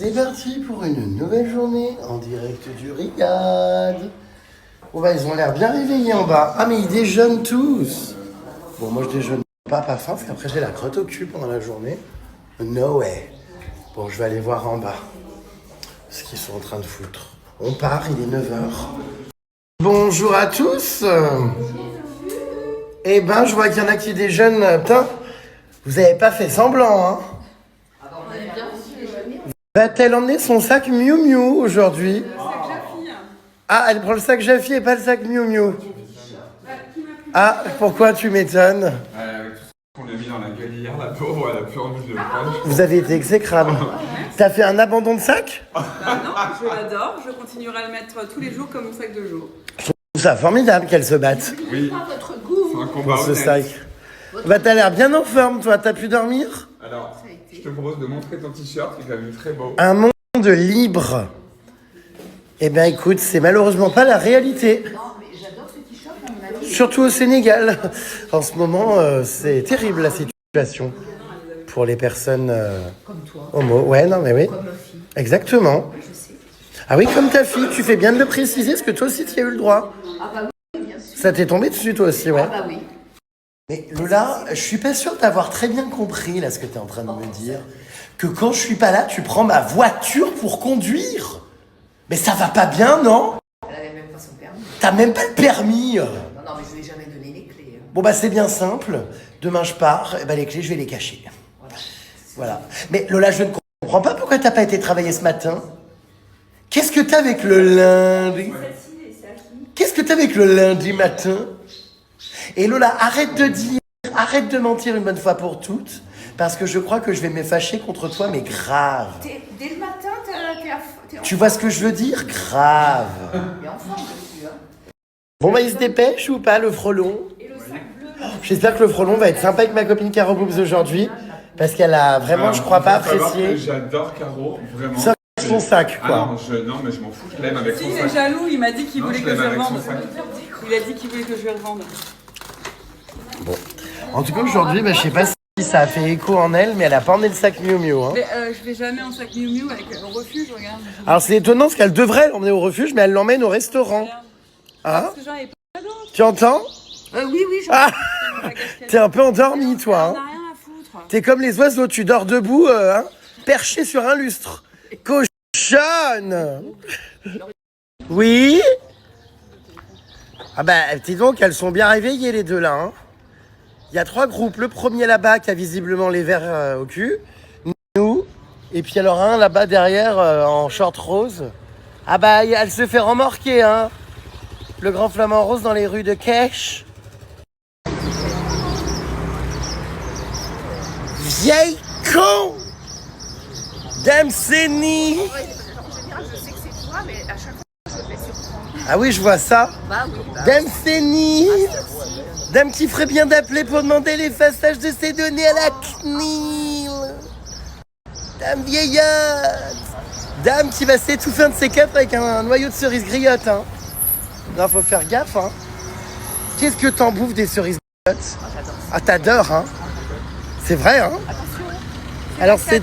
C'est parti pour une nouvelle journée en direct du Riyad. Oh bah ils ont l'air bien réveillés en bas. Ah mais ils déjeunent tous. Bon moi je déjeune pas faim parce qu'après j'ai la crotte au cul pendant la journée. No way. Bon je vais aller voir en bas ce qu'ils sont en train de foutre. On part, il est 9h. Bonjour à tous. Eh ben je vois qu'il y en a qui déjeunent. Putain, vous avez pas fait semblant hein. Va-t-elle emmener son sac Miu Miu aujourd'hui? Ah, elle prend le sac Jaffi et pas le sac Miu Miu. Ah, pourquoi tu m'étonnes? Avec tout ce qu'on lui a mis dans la gueule hier, la pauvre, elle a plus envie de le prendre. Vous avez été exécrable. T'as fait un abandon de sac? Bah non, je l'adore, je continuerai à le mettre tous les jours comme mon sac de jour. Je trouve ça formidable qu'elle se batte Oui, c'est un combat pour ce honnête. sac. Bah t'as l'air bien en forme toi, t'as pu dormir? Alors, je te propose de montrer ton t-shirt, qui est quand même très beau. Un monde libre. Eh ben écoute, c'est malheureusement pas la réalité. Non, mais j'adore ce t-shirt, mon ami. Surtout au Sénégal. En ce moment, c'est terrible la situation pour les personnes Comme toi, homo. Ouais, non mais oui. comme ma fille, Exactement. je sais. Ah oui, comme ta fille, tu fais bien de le préciser, parce que toi aussi, tu y as eu le droit. Ah bah oui, bien sûr. Ça t'est tombé dessus, toi aussi, ouais. Ah bah oui. Mais Lola, je suis pas sûre d'avoir très bien compris, là, ce que tu es en train de me dire. Que quand je suis pas là, tu prends ma voiture pour conduire. Mais ça va pas bien, non? Elle avait même pas son permis. T'as même pas le permis. Non, non, mais je lui ai jamais donné les clés. Bon, bah, c'est bien simple. Demain, je pars, et bah, les clés, je vais les cacher. Voilà. Mais Lola, je ne comprends pas pourquoi t'as pas été travailler ce matin. Qu'est-ce que t'as avec le lundi? Qu'est-ce que t'as avec le lundi matin? Et Lola, arrête de mentir une bonne fois pour toutes, parce que je crois que je vais me fâcher contre toi, mais grave. Dès le matin, t'es Tu vois ce que je veux dire? Grave. Mais enfant, dessus, hein. Bon bah il se dépêche ou pas, le frelon? J'espère que le frelon va être sympa avec ma copine Caro Boobs aujourd'hui, parce qu'elle a vraiment, Alors, je crois pas, faut savoir apprécié. que j'adore Caro, vraiment. Ça, son sac, quoi. Ah non, mais je m'en fous, je l'aime avec Si, son il sac. est jaloux, il m'a dit qu'il Non, voulait je que je l'aime le avec son revende. sac. Il a dit qu'il voulait que je le revende. En tout cas, aujourd'hui, bah, je sais pas si ça a fait écho en elle, mais elle a pas emmené le sac Miu Miu. Hein. Mais je vais jamais en sac Miu Miu au refuge, regarde. Alors c'est étonnant parce qu'elle devrait l'emmener au refuge, mais elle l'emmène au restaurant. Regarde. Hein? Parce que j'en ai pas d'autres. Tu entends? Oui, oui, Ah, Ma casquette. t'es un peu endormi, toi. On Hein. n'a rien à foutre. T'es comme les oiseaux, tu dors debout, hein, perché sur un lustre. Cochonne! Oui? Ah bah, dis donc, elles sont bien réveillées les deux là. Hein. Il y a 3 groupes. Le premier là-bas qui a visiblement les verres au cul. Nous. Et puis alors un là-bas derrière en short rose. Ah bah, elle se fait remorquer, hein. Le grand flamant rose dans les rues de Kesh. Vieille con! Dame Sénie! En général, je sais que c'est toi, mais à chaque fois, je me fais surprendre. Ah oui, je vois ça. Bah oui, bah. Dame Sénie! Dame qui ferait bien d'appeler pour demander l'effaçage de ses données à la CNIL. Dame vieillotte. Dame qui va s'étouffer un de ses quatre avec un noyau de cerise griotte. Hein. Non, faut faire gaffe. Hein. Qu'est-ce que t'en bouffes des cerises griottes? Ah, t'adores, hein. C'est vrai, hein. Alors, c'est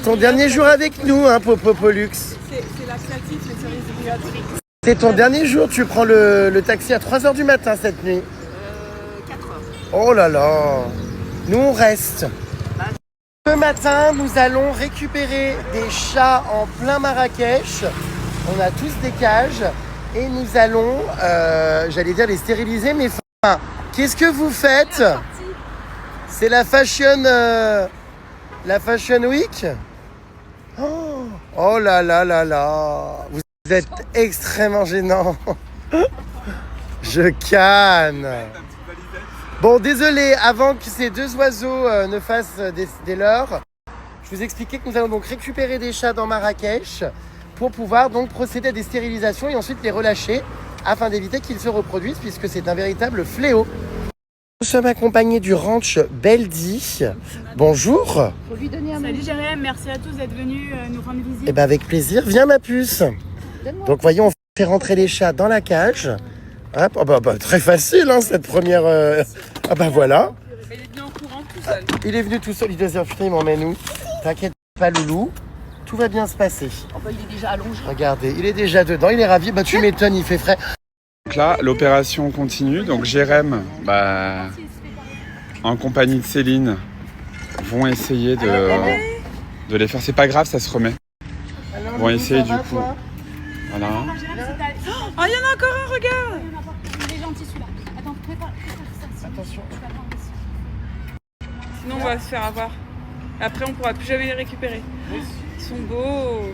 ton dernier jour avec nous, hein, Popo Pollux. C'est laxatif, les cerises griottes. C'est ton dernier jour. Tu prends le taxi à 3h du matin cette nuit. 4 heures. Oh là là. Nous, on reste. Ce matin, nous allons récupérer des chats en plein Marrakech. On a tous des cages et nous allons, j'allais dire les stériliser, mais enfin, qu'est-ce que vous faites? C'est la Fashion Week? Oh là là là là. Vous êtes extrêmement gênant. Je canne. Bon, désolé, avant que ces deux oiseaux ne fassent des leurs, je vous expliquais que nous allons donc récupérer des chats dans Marrakech pour pouvoir donc procéder à des stérilisations et ensuite les relâcher afin d'éviter qu'ils se reproduisent puisque c'est un véritable fléau. Nous sommes accompagnés du ranch Beldi. Bonjour. Faut lui donner un Salut Jérém, merci à tous d'être venus nous rendre visite. Eh ben avec plaisir, viens ma puce. Donc voyons, on fait rentrer les chats dans la cage. Hop, oh bah, très facile hein, cette première... Ah bah voilà. Mais il est venu en courant tout seul. Il est venu tout seul, il doit se dire putain il m'emmène où? T'inquiète pas loulou, Tout va bien se passer. Oh bah, il est déjà allongé. Regardez, il est déjà dedans, il est ravi. Bah tu m'étonnes, il fait frais. Donc là, l'opération continue. Donc Jérém, en compagnie de Céline, vont essayer de les faire. C'est pas grave, ça se remet. Alors, Vont essayer ça va, du coup. toi Voilà. Oh, il y en a encore un, regarde. Il est gentil celui-là. Attends, prépare ça. Attention. Tu vas voir ici. Sinon, on va se faire avoir. Après, on pourra plus jamais les récupérer. Ils sont beaux.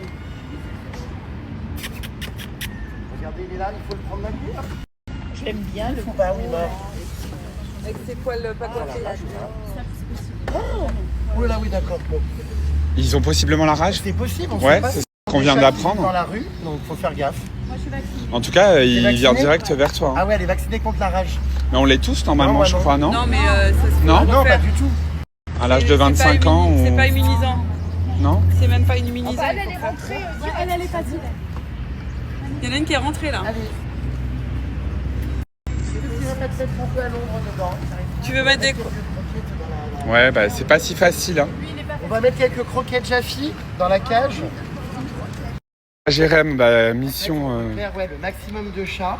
Regardez, il est là, il faut le prendre d'un coup. Là. Je l'aime bien, le Bah oui, mort. Avec ses poils pas coiffés. Oh là, oui, d'accord. Bon. Ils ont possiblement la rage. C'est possible, on Ouais, sait pas. c'est ce qu'on vient Des chats qui d'apprendre. vivent dans la rue, donc faut faire gaffe. Moi je suis vaccinée. En tout cas, il vacciné vient direct vers toi. hein. Ah ouais, elle est vaccinée contre la rage. Mais on l'est tous normalement, Non, bah je non. crois, non, Non, mais ça se fait Non. refaire. Non, pas du tout. À l'âge de C'est pas 25 ans C'est ou... pas immunisant. Non. C'est même pas immunisant. Elle est rentrée. Elle est facile. Il y en a une qui est rentrée là. Allez. Tu vas mettre peut-être un peu à l'ombre dedans. Tu veux mettre des... Ouais, c'est pas si facile. Hein. On va mettre quelques croquettes Jaffi dans la cage. Jérém, mission... Faire le maximum de chats.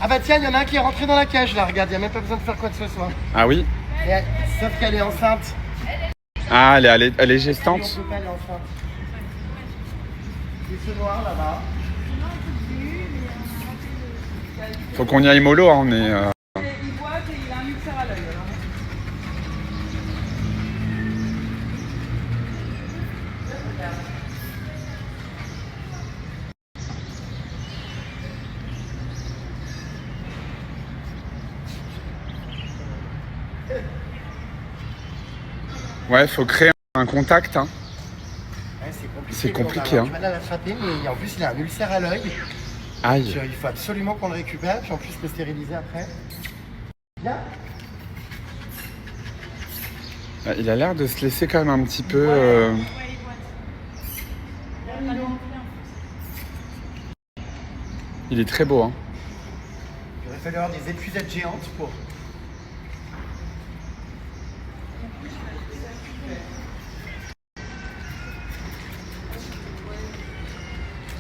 Ah bah tiens, il y en a un qui est rentré dans la cage là, regarde, il n'y a même pas besoin de faire quoi que ce soit. Ah oui. Sauf qu'elle est enceinte. Ah, elle est Et on gestante. peut pas, elle est enceinte. C'est ce noir là-bas. Faut qu'on y aille mollo, hein, on est... Il voit qu'il a un ulcère à l'œil. Ouais, faut créer un contact. Hein. Ouais, c'est compliqué. C'est compliqué, On a hein. du mal à l'attraper, mais en plus il a un ulcère à l'œil. Aïe. Il faut absolument qu'on le récupère, puis en plus le stériliser après. Bien. Il a l'air de se laisser quand même un petit peu... Il est très beau, hein. Il aurait fallu avoir des épuisettes géantes pour...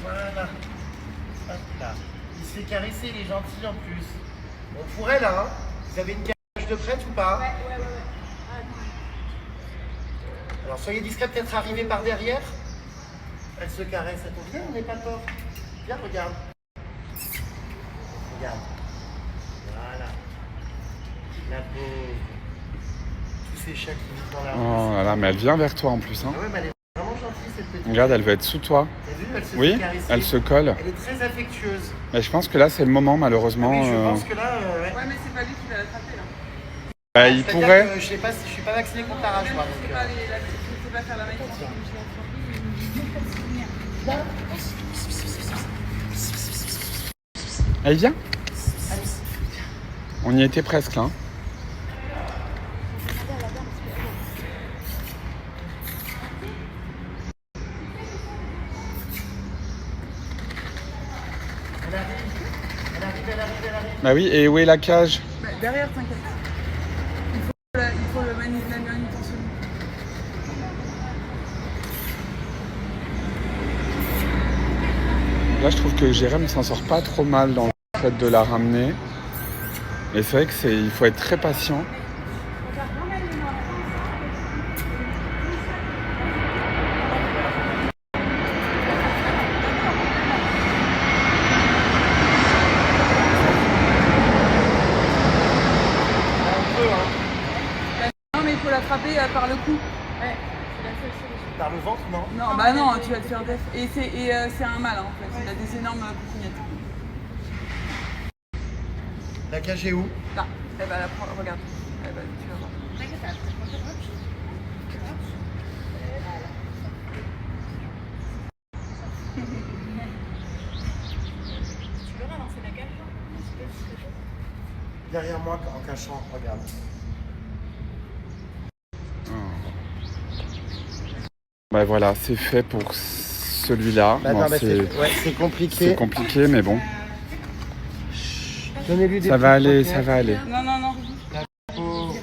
Voilà. Hop là. Il se fait caresser, il est gentil en plus. Bon, pour elle, hein, vous avez une cage de prête ou pas? Ouais. Alors soyez discret, peut-être arriver par derrière. Elle se caresse, elle tombe bien, on n'est pas fort. Viens, regarde. Regarde. Voilà. La pauvre. Tous ces chats qui vivent dans la rue. Oh là là, mais elle vient vers toi en plus. Hein. Ah ouais, mais elle est vraiment gentille cette petite. Regarde, elle veut être sous toi. T'as vu, elle se Oui, fait caresser. elle se colle. Elle est très affectueuse. Mais je pense que là, c'est le moment, malheureusement. Oui, je pense que là, ouais. Ouais, mais c'est pas lui qui va l'attraper là. Il C'est-à-dire pourrait... que je sais pas si je suis pas vacciné contre la rage, moi. Je sais donc, pas, je sais pas faire la main. Elle vient. On y était presque là. Hein. Elle arrive. Bah oui, et où est la cage? Derrière, t'inquiète. Il faut le la manutention. Là, je trouve que Jérém s'en sort pas trop mal dans le fait de la ramener. Mais c'est vrai que il faut être très patient. Non, mais il faut l'attraper par le cou. Par le ventre, non? Non, bah non, tu vas te faire def. Et c'est un mâle en fait. Il a des énormes coucounettes. La cage est où? Là, elle va la prendre. Regarde. Tu vas voir. Derrière moi, en cachant, regarde. Bah voilà, c'est fait pour celui-là. Bah Bon, non, bah c'est c'est compliqué. compliqué, mais bon. Donnez-lui des Ça va petites aller, croquettes. ça va aller. Non, non, non. Oh.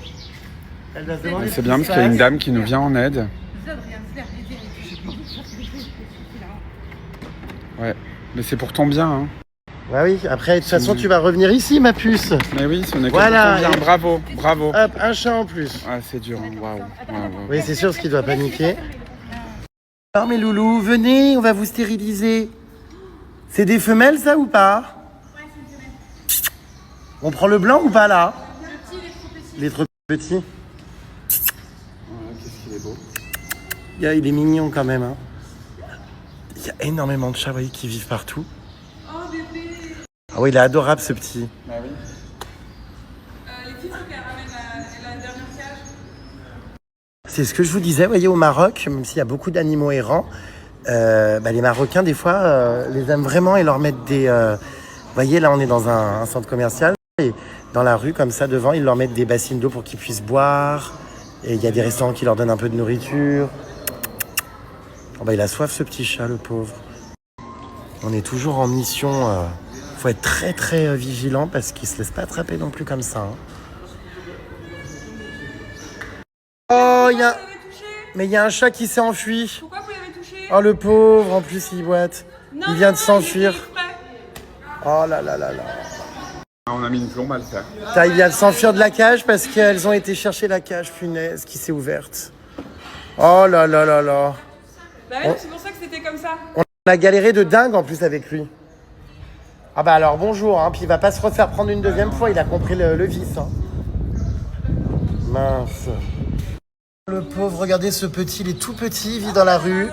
Elle va se demander C'est ce bien qui parce se qu'il y a une passe. dame qui nous vient en aide. Ouais, mais c'est pour ton bien. Hein. Bah oui, après, de toute façon, tu vas revenir ici, ma puce. Mais oui, ce n'est que Voilà, pour ton bien. et- Bravo, bravo. Hop, un chat en plus. Ah, c'est dur, hein. Waouh. Waouh. Oui, c'est sûr, ce qui doit paniquer. Alors, mes loulous, venez, on va vous stériliser. C'est des femelles, ça, ou pas? On prend le blanc ou pas, là? Il est trop petit. Ouais, qu'est-ce qu'il est beau. Il est mignon, quand même. Hein. Il y a énormément de chats, vous voyez, qui vivent partout. Ah oui, il est adorable, ce petit. Bah oui. Les filles, faut qu'elles ramènent la dernière cage. C'est ce que je vous disais, vous voyez, au Maroc, même s'il y a beaucoup d'animaux errants, les Marocains, des fois, les aiment vraiment et leur mettent des... vous voyez, là, on est dans un centre commercial et dans la rue, comme ça, devant, ils leur mettent des bassines d'eau pour qu'ils puissent boire. Et il y a des restaurants qui leur donnent un peu de nourriture. Oh, bah, il a soif, ce petit chat, le pauvre. On est toujours en mission... faut être très, très vigilant parce qu'il se laisse pas attraper non plus comme ça. Hein. Oh, il y a... Mais il y a un chat qui s'est enfui. Pourquoi vous l'avez touché? Oh, le pauvre, en plus, il boite. Non, Il vient de non, s'enfuir. il fait exprès. Oh là là là là. Ah, on a mis une plombe à le faire. Il vient de s'enfuir de la cage parce qu'elles ont été chercher la cage, punaise, qui s'est ouverte. Oh là là là là. Bah oui, c'est pour ça que c'était comme ça. On a galéré de dingue en plus avec lui. Ah bah alors bonjour, hein. Puis il va pas se refaire prendre une deuxième fois, il a compris le vice. Hein. Mince. Le pauvre, regardez ce petit, il est tout petit, il vit dans la rue.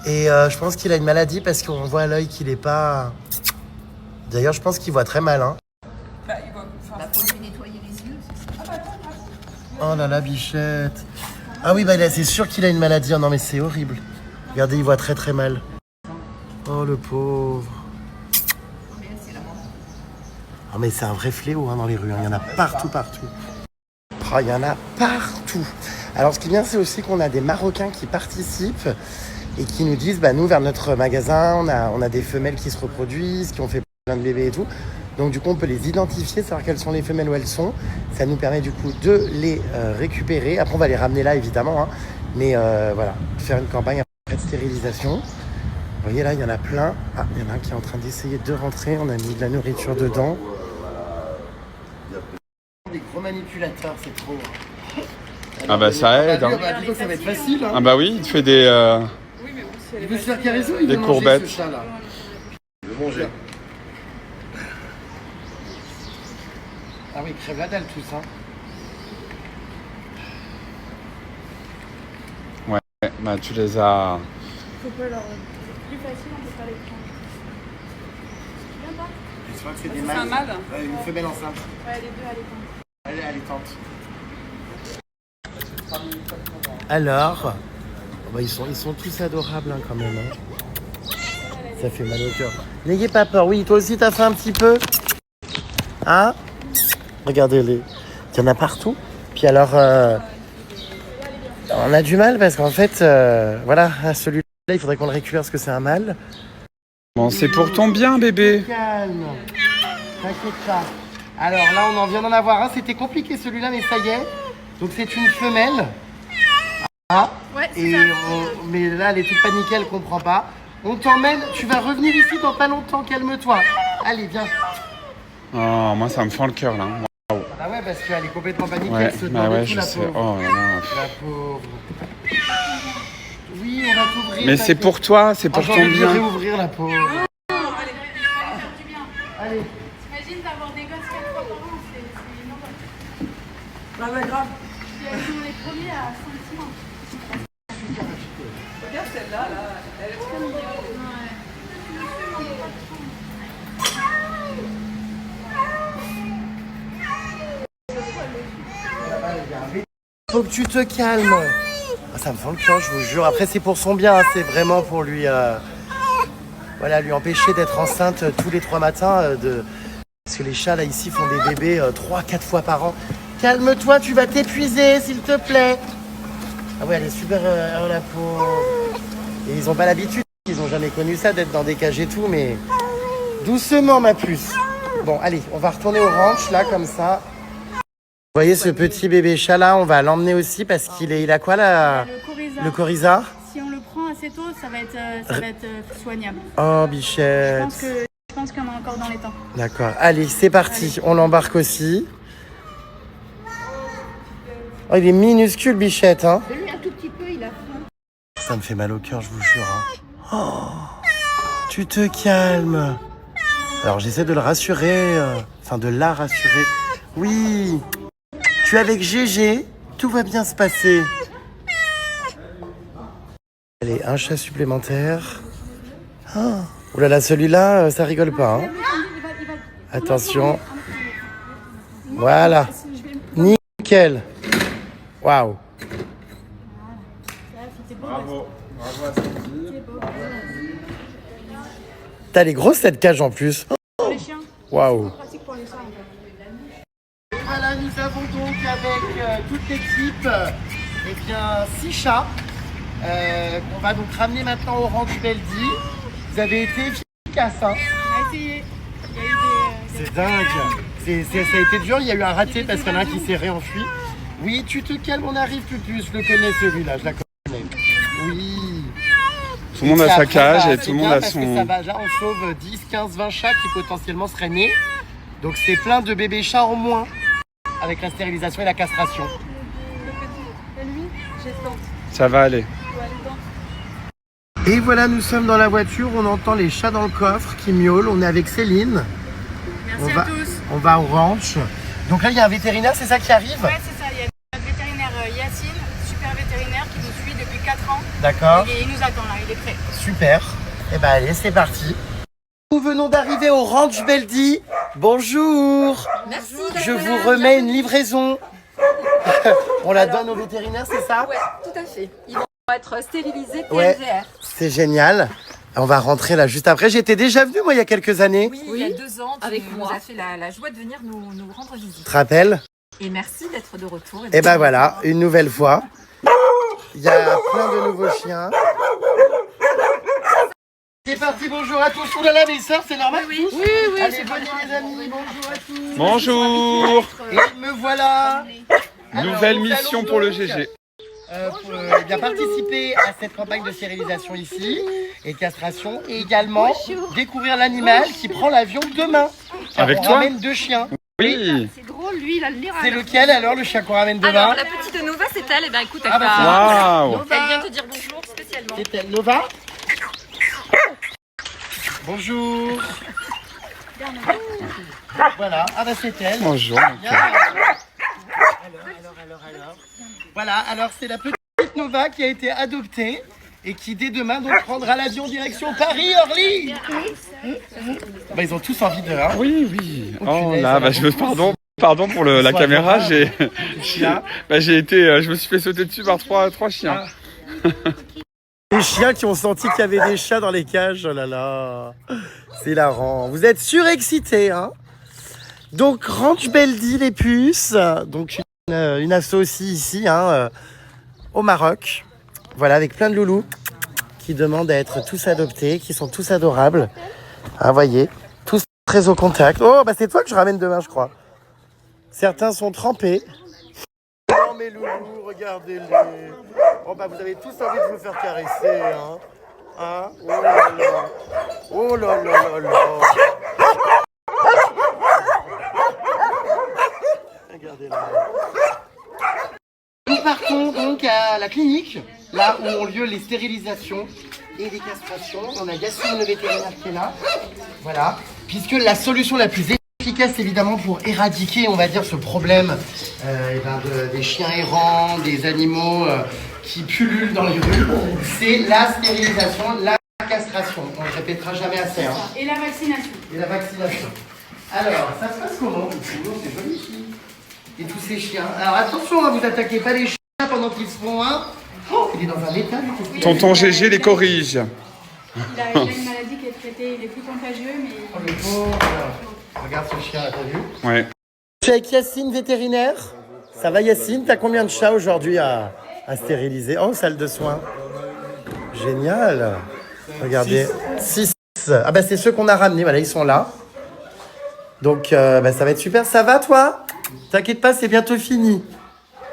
Et je pense qu'il a une maladie parce qu'on voit à l'œil qu'il est pas... D'ailleurs, je pense qu'il voit très mal. Hein. Bah, il va... enfin, Faut lui nettoyer les yeux, c'est ça. Oh là là, bichette. Ah oui, bah c'est sûr qu'il a une maladie. Oh non, mais c'est horrible. Regardez, il voit très très mal. Oh le pauvre. Oh mais c'est un vrai fléau hein, dans les rues. Hein. Il y en a partout, partout. Oh, il y en a partout. Alors ce qui est bien, c'est aussi qu'on a des Marocains qui participent et qui nous disent, bah nous, vers notre magasin, on a des femelles qui se reproduisent, qui ont fait plein de bébés et tout. Donc du coup, on peut les identifier, savoir quelles sont les femelles, où elles sont. Ça nous permet du coup de les récupérer. Après, on va les ramener là, évidemment. Hein. Mais voilà, faire une campagne après de stérilisation. Vous voyez là, il y en a plein. Ah, il y en a un qui est en train d'essayer de rentrer. On a mis de la nourriture dedans. Des gros manipulateurs, c'est trop. Ah bah ça aide. Hein. Bah, plutôt, ça va être facile. Hein. Ah bah oui, il te fait des... Oui, mais bon, si elle Il est veut se pas- faire caresser ou il Des veut manger courbettes. ce chat-là? Je vais manger. Ah oui, crève la dalle tout ça. Ouais, bah tu les as... Faut pas leur. Plus facile, on peut pas les prendre. Tu viens pas? Je crois que c'est des C'est un mâle. Une femelle enceinte. Ouais, les deux, allez, prendre. Elle est allaitante. Alors, bah, ils sont tous adorables hein, quand même. Hein. Ça fait mal au cœur. N'ayez pas peur. Oui, toi aussi t'as fait un petit peu. Hein? Regardez-les. Il y en a partout. Puis alors, on a du mal parce qu'en fait, voilà, celui-là, il faudrait qu'on le récupère parce que c'est un mâle. Bon, c'est pour ton bien, bébé. Calme. T'inquiète pas. Alors là, on en vient d'en avoir un. C'était compliqué celui-là, mais ça y est. Donc c'est une femelle. Ah. Ouais, c'est Et ça. mais là, elle est toute paniquée, elle comprend pas. On t'emmène. Tu vas revenir ici dans pas longtemps. Calme-toi. Allez, viens. Oh, moi ça me fend le cœur là. Ah ouais, parce qu'elle est complètement paniquée. Ouais, Elle se bah demande ouais, tout, je la sais. pauvre. Oh là là. La pauvre. Oui, on va t'ouvrir. Mais c'est pour toi, c'est pour J'ai ton envie de bien. réouvrir la pauvre. Allez. T'imagines d'avoir des gosses 4 fois par an, c'est énorme. Ah bah grave. Puis elles sont les premiers à 5-6 mois. Regarde celle-là, là. Elle est trop mignonne. Faut que tu te calmes. Ah, ça me fend le cœur, je vous jure. Après, c'est pour son bien, hein. C'est vraiment pour lui, voilà, lui empêcher d'être enceinte tous les 3 matins. Parce que les chats, là, ici, font des bébés 3-4 fois par an. Calme-toi, tu vas t'épuiser, s'il te plaît. Ah ouais, elle est super, oh, la pauvre. Et ils ont pas l'habitude, ils ont jamais connu ça, d'être dans des cages et tout, mais... Doucement, ma puce. Bon, allez, on va retourner au ranch, là, comme ça. Vous voyez ce petit bébé chat là, on va l'emmener aussi parce qu'il a quoi là? Le coryza. Le coryza. Si on le prend à assez tôt, ça va être soignable. Oh, Je bichette. pense qu'il y en a encore dans les temps. D'accord. Allez, c'est parti. On l'embarque aussi. Oh, il est minuscule, bichette, hein. Lui, un tout petit peu, il a faim. Ça me fait mal au cœur, je vous jure. Hein. Oh, tu te calmes. Alors, j'essaie de le rassurer. Enfin, de la rassurer. Oui. Tu es avec Gégé. Tout va bien se passer. Allez, un chat supplémentaire. Oh là là, celui-là, ça rigole pas. Hein. Attention. Voilà. Nickel. Waouh. Bravo. Bravo à Cindy. T'as les grosses cette cage en plus. Les chiens, Waouh. pratique pour les chiens. En fait. Voilà, nous avons donc avec toute l'équipe eh bien 6 chats qu'on va donc ramener maintenant au ranch Beldi. Vous avez été efficace, hein. On a essayé. Il y a eu des... C'est dingue. Ça a été dur, il y a eu un raté parce qu'il y en a un qui s'est réenfui. Oui, tu te calmes, on arrive plus. Je le connais celui-là, je la connais. Oui. Tout le monde a sa Après, cage bah, et c'est tout le monde bien a parce que son... ça va, là, on sauve 10, 15, 20 chats qui potentiellement seraient nés. Donc c'est plein de bébés chats en moins avec la stérilisation et la castration. Et lui, j'ai tente. Ça va aller. Et voilà, nous sommes dans la voiture, on entend les chats dans le coffre qui miaulent. On est avec Céline. Merci à tous. On va au ranch. Donc là, il y a un vétérinaire, c'est ça qui arrive? Ouais, c'est ça. Il y a notre vétérinaire Yacine, super vétérinaire qui nous suit depuis 4 ans. D'accord, Et il nous attend là, il est prêt. super. Et ben allez, c'est parti. Nous venons d'arriver au ranch Beldi. Bonjour. Merci. Je vous remets une livraison. On la donne au vétérinaire, c'est ça? Ouais, tout à fait. Ils vont être stérilisés Ouais. PMVR. C'est génial. On va rentrer là juste après. J'étais déjà venu moi il y a quelques années. Oui, il y a 2 ans, tu avec nous moi. Ah. as fait la joie de venir nous rendre visite. Tu te rappelles? Et merci d'être de retour. Et ben voilà, une nouvelle fois. Il y a plein de nouveaux chiens. C'est parti, bonjour à tous. Ouh là là, mes sœurs, c'est normal? Oui, oui. Allez, venez les amis, bonjour à tous. Bonjour. Et me voilà. Nouvelle Alors, nous mission allons pour le donc, GG. pour bien participer à cette campagne de stérilisation ici et de castration et également découvrir l'animal qui prend l'avion demain. Car Avec on toi ramène 2 chiens. Oui. C'est drôle, lui, il a le nez C'est lequel alors le chien qu'on ramène demain? Alors, la petite Nova, c'est elle. Et ben écoute, elle, Ah bah, va... Waouh. elle vient te dire bonjour spécialement. C'est Nova. Bonjour. Voilà, ah bah c'est elle. Bonjour. Bien. Alors. Voilà, alors c'est la petite Nova qui a été adoptée et qui dès demain donc prendra l'avion direction Paris-Orly. Bah, ils ont tous envie de... Hein. Oui. Oh, Oh punaise, là, ça bah, va pardon pour la Sois caméra. adorable. Je me suis fait sauter dessus par trois chiens. Les chiens qui ont senti qu'il y avait des chats dans les cages, oh là là, c'est hilarant. Vous êtes surexcités, hein? Donc, Ranch Beldi, les puces, donc une asso aussi ici, hein, au Maroc. Voilà, avec plein de loulous qui demandent à être tous adoptés, qui sont tous adorables. Ah, voyez, tous très au contact. Oh, bah c'est toi que je ramène demain, je crois. Certains sont trempés. Oh, mes loulous, regardez-les. Oh, bah vous avez tous envie de vous faire caresser, hein. Hein? Oh là là. Oh là là là là. Regardez-la. Nous partons donc à la clinique, là où ont lieu les stérilisations et les castrations. On a Yacine, le vétérinaire, qui est là. Voilà. Puisque la solution la plus efficace, évidemment, pour éradiquer, on va dire, ce problème des chiens errants, des animaux qui pullulent dans les rues, c'est la stérilisation, la castration. On ne le répétera jamais assez. Hein. Et la vaccination. Et la vaccination. Alors, ça se passe comment? C'est joli ici. Et tous ces chiens. Alors attention, hein, vous attaquez pas les chiens pendant qu'ils se font un. Oh, il est dans un état, lui. Oui, Tonton GG les corrige. Il a une maladie qui est traitée, il est plus contagieux, mais... Oh, le pauvre. Regarde ce chien, là, t'as vu? Ouais. Je suis avec Yacine, vétérinaire. Ça va, Yacine? T'as combien de chats aujourd'hui à stériliser? Oh, salle de soins. Génial. Regardez. 6. Ah bah c'est ceux qu'on a ramenés, voilà, ils sont là. Donc bah, ça va être super. Ça va, toi? T'inquiète pas, c'est bientôt fini.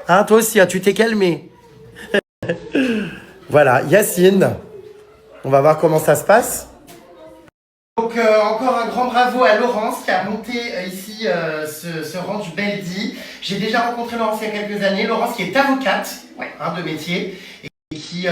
Hein, toi aussi, hein, tu t'es calmé. Voilà, Yacine. On va voir comment ça se passe. Donc encore un grand bravo à Laurence qui a monté ici ce ranch Beldi. J'ai déjà rencontré Laurence il y a quelques années. Laurence qui est avocate de métier et qui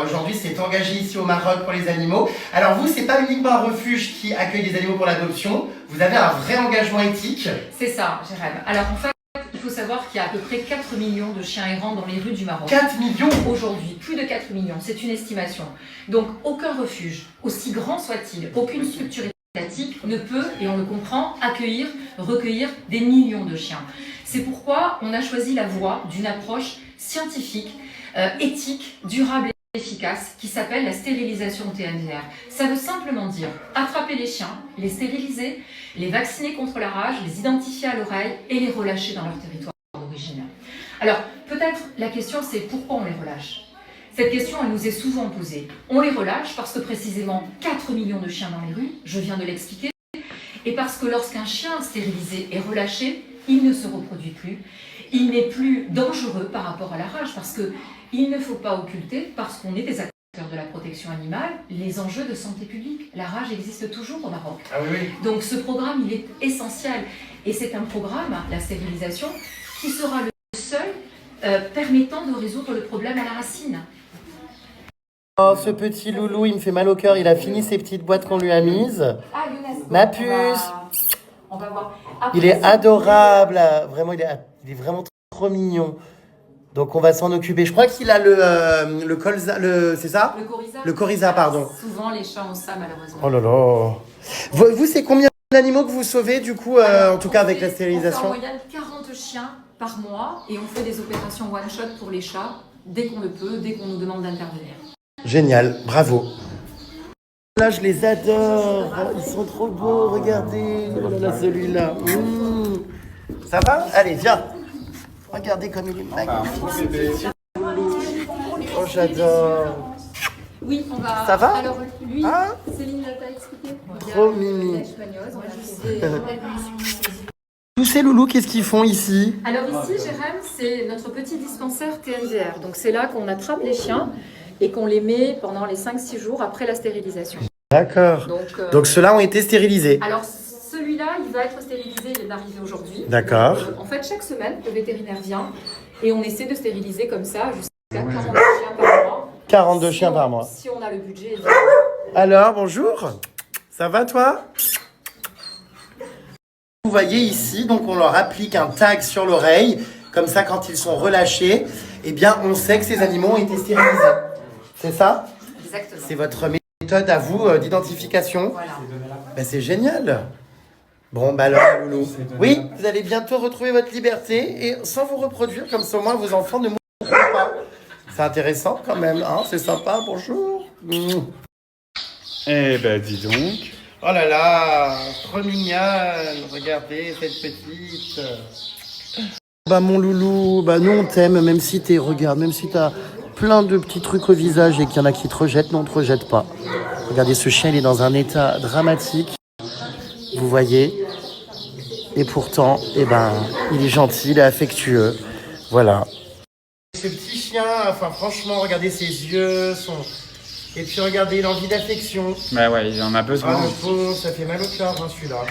aujourd'hui s'est engagée ici au Maroc pour les animaux. Alors vous, c'est pas uniquement un refuge qui accueille des animaux pour l'adoption. Vous avez un vrai engagement éthique. C'est ça, Jérém. Alors en fait, il faut savoir qu'il y a à peu près 4 millions de chiens errants dans les rues du Maroc. 4 millions aujourd'hui, plus de 4 millions, c'est une estimation. Donc aucun refuge, aussi grand soit-il, aucune structure étatique ne peut, et on le comprend, accueillir, recueillir des millions de chiens. C'est pourquoi on a choisi la voie d'une approche scientifique, éthique, durable et efficace qui s'appelle la stérilisation TNVR. Ça veut simplement dire attraper les chiens, les stériliser, les vacciner contre la rage, les identifier à l'oreille et les relâcher dans leur territoire d'origine. Alors, peut-être la question c'est pourquoi on les relâche ? Cette question, elle nous est souvent posée. On les relâche parce que précisément 4 millions de chiens dans les rues, je viens de l'expliquer, et parce que lorsqu'un chien stérilisé est relâché, il ne se reproduit plus, il n'est plus dangereux par rapport à la rage, parce qu'il ne faut pas occulter, parce qu'on est des acteurs de la protection animale, les enjeux de santé publique. La rage existe toujours au Maroc. Ah oui. Donc ce programme, il est essentiel. Et c'est un programme, la stérilisation, qui sera le seul permettant de résoudre le problème à la racine. Oh, ce petit loulou, il me fait mal au cœur. Il a fini ses petites boîtes qu'on lui a mises. Ah, Younes, Ma puce. On va voir. Après, Il est adorable. Vraiment, il est vraiment trop mignon. Donc, on va s'en occuper. Je crois qu'il a le colza, c'est ça ? Le coryza. Le coryza, pardon. Souvent, les chats ont ça, malheureusement. Oh là là. Vous, c'est combien d'animaux que vous sauvez, du coup, en tout cas avec la stérilisation ? On fait en moyenne 40 chiens par mois et on fait des opérations one-shot pour les chats dès qu'on le peut, dès qu'on nous demande d'intervenir. Génial, bravo. Là, je les adore. Ils sont trop beaux, regardez. Oh là là, celui-là. Ça va ? Allez, viens. Regardez comme il est magnifique. Oh, j'adore. Oui, on va... Ça va ? Alors, lui, Ah, Céline t'a expliqué. trop mimi. Tous ces loulous, qu'est-ce qu'ils font ici ? Alors ici, Jérém, c'est notre petit dispensaire TNVR. Donc c'est là qu'on attrape les chiens et qu'on les met pendant les 5-6 jours après la stérilisation. D'accord. Donc ceux-là ont été stérilisés. Alors celui-là, il va être stérilisé, il vient d'arriver aujourd'hui. D'accord. En fait, chaque semaine, le vétérinaire vient et on essaie de stériliser comme ça jusqu'à 42 chiens par mois. 42 chiens par mois. Si on a le budget. Alors, bonjour. Ça va, toi ? Vous voyez ici, donc on leur applique un tag sur l'oreille. Comme ça, quand ils sont relâchés, eh bien, on sait que ces animaux ont été stérilisés. C'est ça ? Exactement. C'est votre méthode à vous d'identification. Voilà. Ben, c'est génial. Bon, bah alors, loulou. Oui, vous allez bientôt retrouver votre liberté et sans vous reproduire, comme ça au moins vos enfants ne mourront pas. C'est intéressant quand même, hein ? C'est sympa, bonjour. Eh ben, dis donc. Oh là là, trop mignonne. Regardez cette petite. Bah mon loulou, bah nous on t'aime, même si regarde, même si t'as plein de petits trucs au visage et qu'il y en a qui te rejettent, non on te rejette pas. Regardez, ce chien, il est dans un état dramatique. Vous voyez. Et pourtant, eh ben, il est gentil, il est affectueux. Voilà. Ce petit chien, enfin franchement, regardez ses yeux, et puis regardez, il a envie d'affection. Bah ouais, il en a besoin. Ah le pauvre, ça fait mal au cœur, hein, celui-là.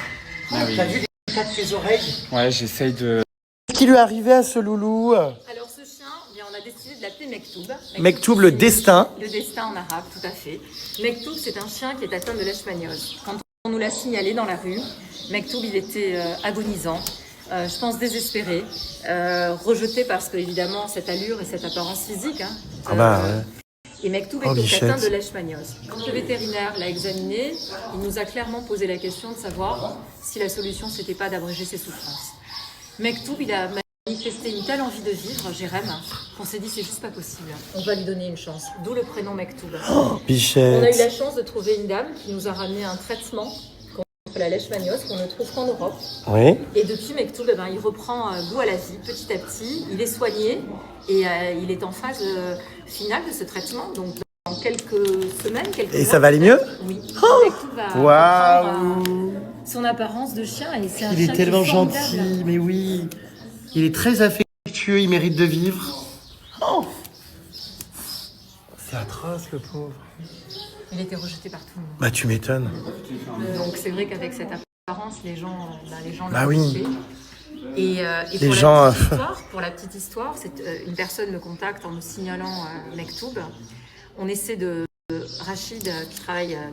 Ah oui. T'as vu l'état de ses oreilles ? Ouais, j'essaye de... Qu'est-ce qui lui est arrivé à ce loulou ? Alors ce chien, bien, on a décidé de l'appeler Mektoub. Mektoub, le destin. Le destin en arabe, tout à fait. Mektoub, c'est un chien qui est atteint de leishmaniose. Quand on nous l'a signalé dans la rue, Mektoub, il était agonisant, je pense désespéré, rejeté parce que, évidemment, cette allure et cette apparence physique. Hein, Ah bah ouais. Et Mektoub Oh, était bichette. atteint de leishmaniose. Quand le vétérinaire l'a examiné, il nous a clairement posé la question de savoir si la solution, c'était pas d'abréger ses souffrances. Mektoub, il a manifesté une telle envie de vivre, Jérém, qu'on s'est dit c'est juste pas possible. On va lui donner une chance. D'où le prénom Mektoub. Oh, On a eu bichette. la chance de trouver une dame qui nous a ramené un traitement contre la leishmaniose qu'on ne trouve qu'en Europe. Oui. Et depuis Mektoub, il reprend goût à la vie petit à petit. Il est soigné et il est en phase finale de ce traitement. Donc dans quelques semaines, quelques Et mois, ça va aller mieux ? Oui. Mektoub va reprendre, Waouh. son apparence de chien et c'est un Il chien est qui tellement formidable. gentil, mais oui. Il est très affectueux, il mérite de vivre. Oh. C'est atroce, le pauvre. Il était rejeté par tout le monde. Bah tu m'étonnes. Donc c'est vrai qu'avec cette apparence, les gens Bah l'ont oui. rejeté. Et Les gens, pour la petite histoire, une personne me contacte en me signalant Mektoub. On essaie Rachid,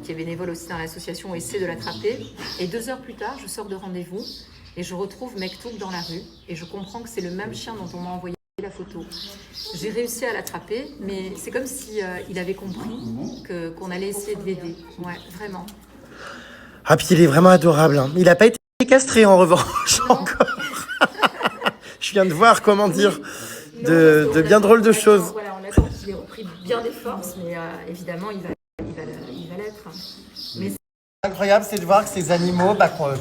qui est bénévole aussi dans l'association, essaie de l'attraper. Et 2 heures plus tard, je sors de rendez-vous et je retrouve Mektoub dans la rue. Et je comprends que c'est le même chien dont on m'a envoyé la photo. J'ai réussi à l'attraper, mais c'est comme si il avait compris qu'on allait essayer de l'aider. Ouais, vraiment. Ah puis il est vraiment adorable. Hein. Il n'a pas été castré en revanche encore. Je viens de voir comment dire de bien drôles de choses. Voilà, on attend qu'il ait repris bien des forces, mais évidemment, il va l'être. Mais Incroyable, c'est de voir que ces animaux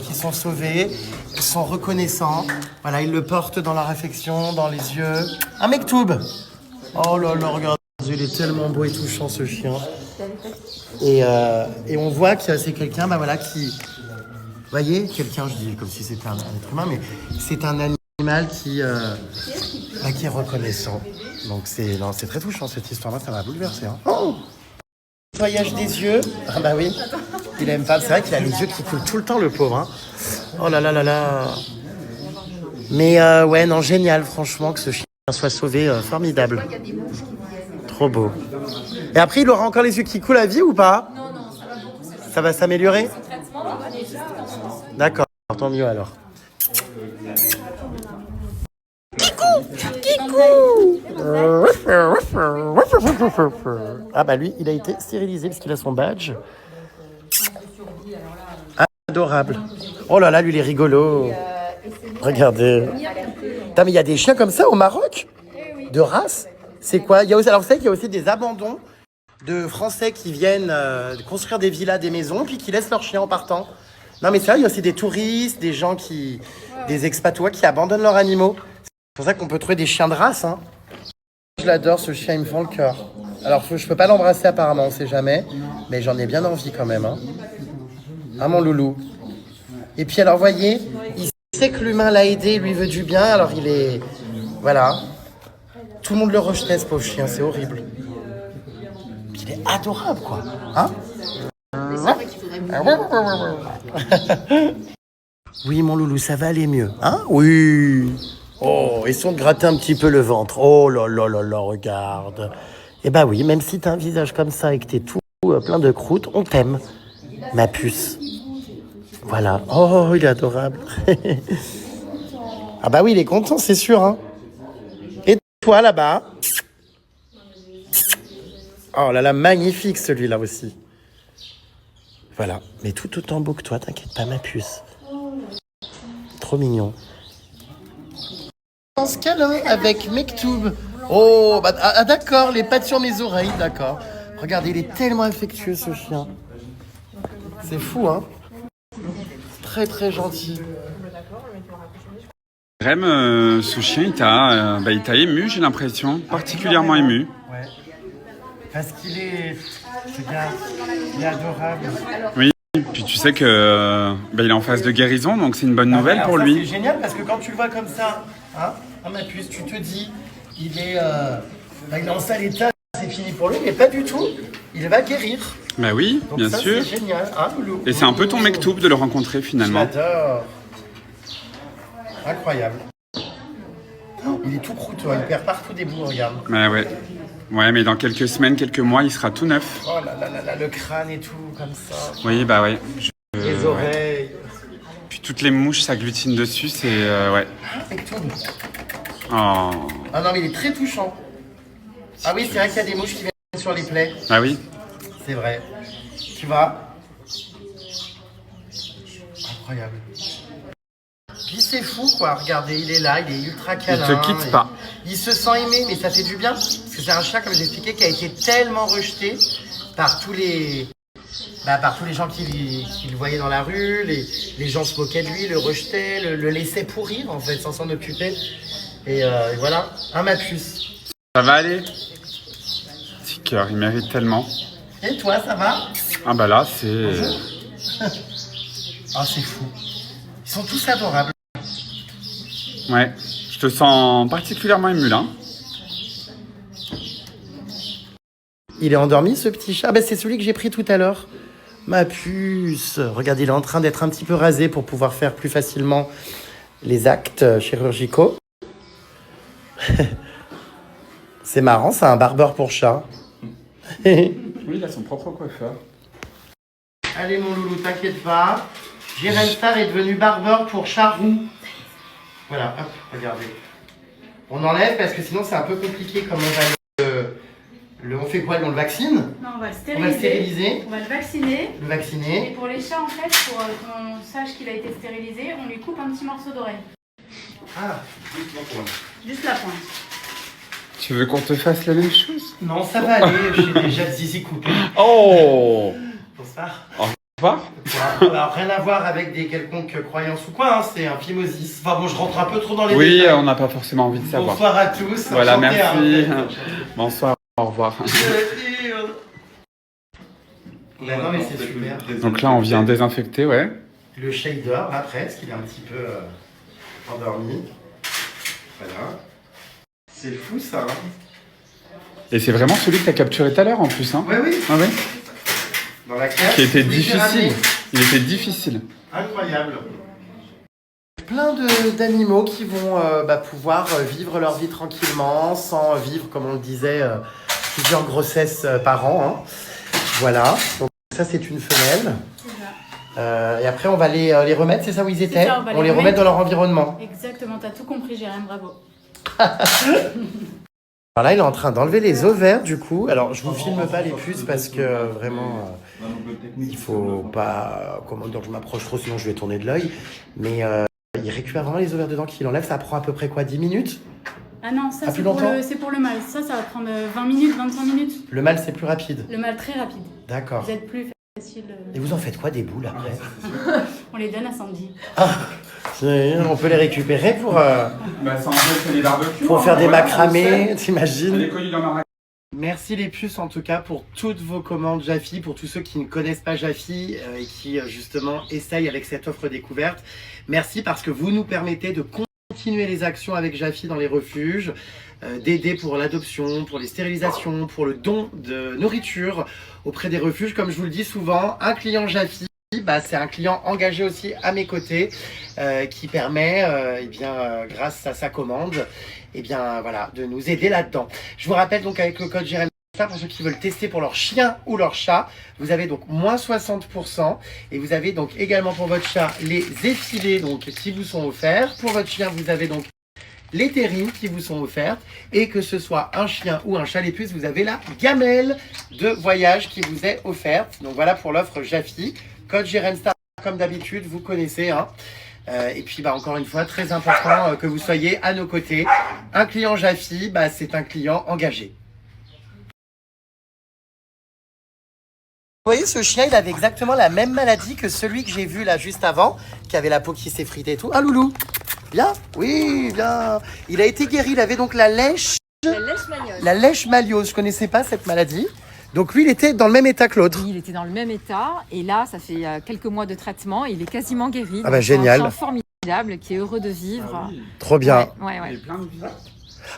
qui sont sauvés sont reconnaissants. Voilà, ils le portent dans leur affection, dans les yeux. Un Mektoub. Oh là là, regarde, il est tellement beau et touchant ce chien. Et on voit que c'est quelqu'un, qui... Vous voyez, quelqu'un, je dis comme si c'était un être humain, mais c'est un animal qui est reconnaissant. Donc c'est très touchant cette histoire-là, ça m'a bouleversé. Hein. Oh, nettoyage des yeux. Ah bah oui, il aime pas. C'est vrai qu'il a les yeux qui coulent tout le temps, le pauvre. Hein. Oh là là là là. Mais ouais, non, génial, franchement, que ce chien soit sauvé, formidable. Trop beau. Et après, il aura encore les yeux qui coulent à vie ou pas? non, ça va beaucoup. Ça va s'améliorer? Le traitement va aller juste en D'accord, tant mieux alors. Ah bah lui, il a été stérilisé parce qu'il a son badge. Adorable. Oh là là, lui, il est rigolo. Regardez. Putain, mais il y a des chiens comme ça au Maroc? De race? C'est quoi? Alors vous savez qu'il y a aussi des abandons de Français qui viennent construire des villas, des maisons, puis qui laissent leurs chiens en partant. Non mais c'est vrai, il y a aussi des touristes, des gens des expatois qui abandonnent leurs animaux. C'est pour ça qu'on peut trouver des chiens de race. Hein. Je l'adore, ce chien, il me fend le cœur. Alors je peux pas l'embrasser apparemment, on sait jamais, mais j'en ai bien envie quand même. Hein. Ah mon loulou. Et puis alors voyez, il sait que l'humain l'a aidé, lui veut du bien, alors il est... Voilà. Tout le monde le rejetait, ce pauvre chien, c'est horrible. Puis il est adorable, quoi. Hein? Oui, mon loulou, ça va aller mieux. Hein? Oui. Oh, et si on te grattait un petit peu le ventre? Oh là là là là, regarde. Eh ben oui, même si t'as un visage comme ça et que t'es tout plein de croûtes, on t'aime, ma puce. Voilà. Oh, il est adorable. Ah bah oui, il est content, c'est sûr. Hein. Et toi, là-bas? Oh là là, magnifique celui-là aussi. Voilà, mais tout autant beau que toi, t'inquiète pas, ma puce. Trop mignon. On se câlin avec Mektoub. Oh, d'accord, les pattes sur mes oreilles, d'accord. Regardez, il est tellement affectueux, ce chien. C'est fou, hein? Très, très gentil. Rem, ce chien, il t'a ému, j'ai l'impression. Particulièrement ému. Ouais. Parce qu'il est... Regarde, il est adorable. Oui, puis tu sais que il est en phase de guérison, donc c'est une bonne nouvelle pour lui. C'est génial parce que quand tu le vois comme ça, hein, ma puce, tu te dis, il est en sale état, c'est fini pour lui, mais pas du tout. Il va guérir. Bah oui, donc bien ça, sûr. C'est génial, hein, loulou. Et c'est un peu ton Mektoub de le rencontrer finalement. J'adore. Incroyable. Oh, il est tout croûteux, il perd partout des bouts, regarde. Bah ouais. Ouais, mais dans quelques semaines, quelques mois, il sera tout neuf. Oh là là là là, le crâne et tout, comme ça. Oui, bah ouais. Les oreilles. Puis toutes les mouches s'agglutinent dessus, c'est... ouais. Mektoub. Oh. Ah non, mais il est très touchant. Ah oui, c'est vrai qu'il y a des mouches qui viennent sur les plaies. Ah oui. C'est vrai. Tu vois? Incroyable. Puis c'est fou, quoi. Regardez, il est là, il est ultra câlin. Il te quitte pas. Il se sent aimé, mais ça fait du bien. Parce que c'est un chien, comme j'expliquais, qui a été tellement rejeté par tous les gens qui le voyaient dans la rue. Les gens se moquaient de lui, le rejetaient, le laissaient pourrir, en fait, sans s'en occuper. Et voilà, ma puce. Ça va aller? Petit cœur, il mérite tellement. Et toi, ça va? Ah bah là, c'est... Ah, c'est fou. Ils sont tous adorables. Ouais, je te sens particulièrement ému là. Il est endormi, ce petit chat? C'est celui que j'ai pris tout à l'heure. Ma puce. Regarde, il est en train d'être un petit peu rasé pour pouvoir faire plus facilement les actes chirurgicaux. C'est marrant, c'est un barbeur pour chat. Oui, il a son propre coiffeur. Allez mon loulou, t'inquiète pas. Jérém Star est devenu barbeur pour chat roux. Voilà, hop, regardez. On enlève parce que sinon c'est un peu compliqué comme on va on fait quoi? On le vaccine? Non, on va le On stériliser. va le stériliser. On va le vacciner. Le vacciner. Et pour les chats, en fait, pour qu'on sache qu'il a été stérilisé, on lui coupe un petit morceau d'oreille. Ah, juste la pointe. Juste la pointe. Tu veux qu'on te fasse la même chose? Non, ça va aller, j'ai déjà le zizi coupé. Oh! Bonsoir. Au revoir. Alors, rien à voir avec des quelconques croyances ou quoi, hein, c'est un phimosis. Enfin bon, je rentre un peu trop dans les Oui, détails. on n'a pas forcément envie de savoir. Bonsoir à tous. Voilà, Enchanté, merci. hein. Bonsoir, au revoir. Non, mais c'est super. Donc là, on vient désinfecter, ouais. Le chat il dort, là, presque, il est un petit peu endormi. Voilà. C'est fou ça, hein. Et c'est vraiment celui que tu as capturé tout à l'heure en plus, hein? Oui, oui. Ah oui. Dans la cage. Qui était Oui, j'ai difficile. ramené. Il était difficile. Incroyable. Plein d'animaux qui vont pouvoir vivre leur vie tranquillement, sans vivre, comme on le disait, plusieurs grossesses par an. Hein. Voilà. Donc ça, c'est une femelle. Et après, on va les remettre, c'est ça où ils étaient? Ça, on les remet dans leur environnement. Exactement, t'as tout compris, Jérém, bravo. Alors là, il est en train d'enlever les ovaires, du coup. Alors, je vous filme pas les puces parce que vraiment, il faut pas... Comment dire, je m'approche trop, sinon je vais tourner de l'œil. Mais il récupère vraiment les ovaires dedans qu'il enlève. Ça prend à peu près quoi, 10 minutes? Ah non, ça Ah, c'est plus pour, longtemps c'est pour le mâle. Ça va prendre 20 minutes, 25 minutes. Le mâle, c'est plus rapide. Le mâle très rapide. D'accord. Vous êtes plus facile. Et vous en faites quoi des boules après? On les donne à Sandy. On peut les récupérer pour Bah, ça en fait, c'est les barbecues. faire des Voilà, macramés, on t'imagines? est connus dans ma. Merci les puces en tout cas pour toutes vos commandes Jaffi, pour tous ceux qui ne connaissent pas Jaffi et qui justement essayent avec cette offre découverte. Merci parce que vous nous permettez de continuer les actions avec Jaffi dans les refuges, d'aider pour l'adoption, pour les stérilisations, pour le don de nourriture auprès des refuges. Comme je vous le dis souvent, un client Jaffi, c'est un client engagé aussi à mes côtés qui permet, grâce à sa commande, voilà, de nous aider là-dedans. Je vous rappelle donc avec le code Jérém Star, pour ceux qui veulent tester pour leur chien ou leur chat, vous avez donc moins 60% et vous avez donc également pour votre chat les effilés donc qui vous sont offerts. Pour votre chien, vous avez donc les terrines qui vous sont offertes et que ce soit un chien ou un chat les puces, vous avez la gamelle de voyage qui vous est offerte. Donc voilà pour l'offre Jaffi. Code Jérém Star comme d'habitude, vous connaissez, hein. Et puis encore une fois, très important que vous soyez à nos côtés. Un client Jaffi, c'est un client engagé. Vous voyez, ce chien, il avait exactement la même maladie que celui que j'ai vu là juste avant, qui avait la peau qui s'effritait et tout. Ah loulou, bien? Oui, bien. Il a été guéri, il avait donc la lèche maliose. La lèche maliose, je connaissais pas cette maladie. Donc lui, il était dans le même état que l'autre. Oui, il était dans le même état et là, ça fait quelques mois de traitement, il est quasiment guéri. Ah génial. C'est un chien formidable qui est heureux de vivre. Trop bien. Ouais. Il est plein de vie.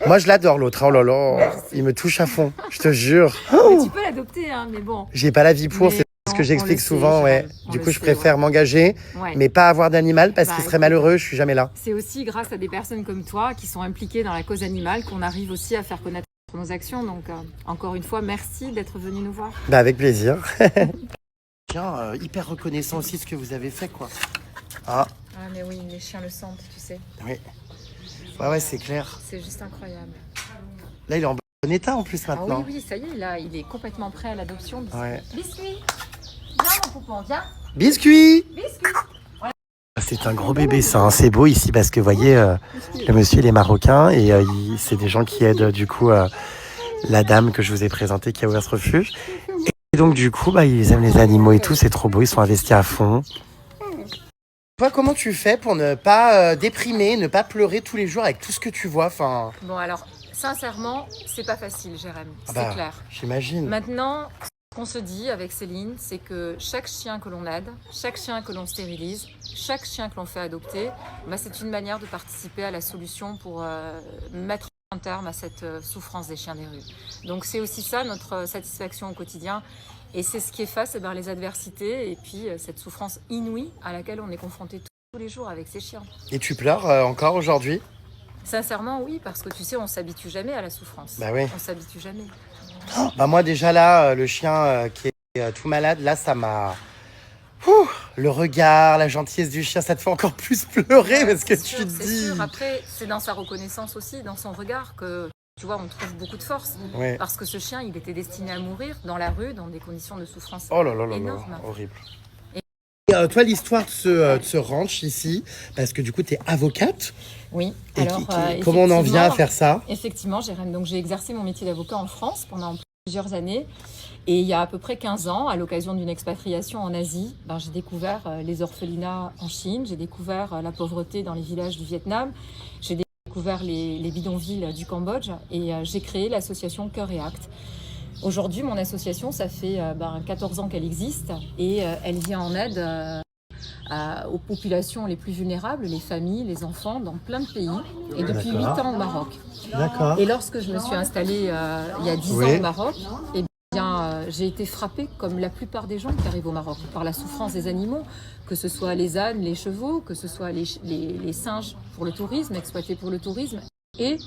Moi, je l'adore l'autre. Oh là là, il me touche à fond, je te jure. Mais tu peux l'adopter, hein, mais bon. J'ai pas la vie pour, c'est ce que j'explique souvent, ouais. Du coup, je préfère m'engager, mais pas avoir d'animal parce qu'il serait malheureux, je suis jamais là. C'est aussi grâce à des personnes comme toi qui sont impliquées dans la cause animale qu'on arrive aussi à faire connaître nos actions. Donc, encore une fois, merci d'être venu nous voir. Avec plaisir. Tiens, hyper reconnaissant aussi ce que vous avez fait, quoi. Ah mais oui, les chiens le sentent, tu sais. Oui. Ouais, c'est clair. C'est juste incroyable. Là, il est en bon état en plus maintenant. Oui, ça y est, là, il est complètement prêt à l'adoption. Ouais. Biscuit, viens mon poupon, viens. Biscuit. Biscuit. C'est un gros bébé, ça. Hein. C'est beau ici parce que, vous voyez, le monsieur, il est marocain et c'est des gens qui aident, du coup, la dame que je vous ai présentée qui a ouvert ce refuge. Et donc, du coup, ils aiment les animaux et tout. C'est trop beau. Ils sont investis à fond. Toi, comment tu fais pour ne pas déprimer, ne pas pleurer tous les jours avec tout ce que tu vois? Bon, alors, sincèrement, c'est pas facile, Jérém. C'est clair. J'imagine. Maintenant, ce qu'on se dit avec Céline, c'est que chaque chien que l'on aide, chaque chien que l'on stérilise, chaque chien que l'on fait adopter, c'est une manière de participer à la solution pour mettre un terme à cette souffrance des chiens des rues. Donc c'est aussi ça notre satisfaction au quotidien. Et c'est ce qui efface les adversités et puis cette souffrance inouïe à laquelle on est confronté tous les jours avec ces chiens. Et tu pleures encore aujourd'hui? Sincèrement, oui, parce que tu sais, on s'habitue jamais à la souffrance. Bah oui. On s'habitue jamais. Bah moi déjà là, le chien qui est tout malade, là ça m'a... Ouh, le regard, la gentillesse du chien, ça te fait encore plus pleurer parce que tu te C'est dis... sûr, après, c'est dans sa reconnaissance aussi, dans son regard que... Tu vois, on trouve beaucoup de force. Ouais. Parce que ce chien, il était destiné à mourir dans la rue, dans des conditions de souffrance Oh là là là énormes. là, horrible. Et toi, l'histoire de ce ranch ici, parce que du coup, tu es avocate. Oui. Et Alors, comment on en vient à faire ça? Effectivement, Jérém, donc j'ai exercé mon métier d'avocat en France pendant plusieurs années. Et il y a à peu près 15 ans, à l'occasion d'une expatriation en Asie, j'ai découvert les orphelinats en Chine, j'ai découvert la pauvreté dans les villages du Vietnam, j'ai découvert les bidonvilles du Cambodge et j'ai créé l'association Cœur et Acte. Aujourd'hui, mon association, ça fait 14 ans qu'elle existe et elle vient en aide aux populations les plus vulnérables, les familles, les enfants, dans plein de pays et depuis 8 ans au Maroc. D'accord. Et lorsque je me suis installée il y a 10 ans au Maroc, j'ai été frappée, comme la plupart des gens qui arrivent au Maroc, par la souffrance des animaux, que ce soit les ânes, les chevaux, que ce soit les singes pour le tourisme, exploités pour le tourisme, et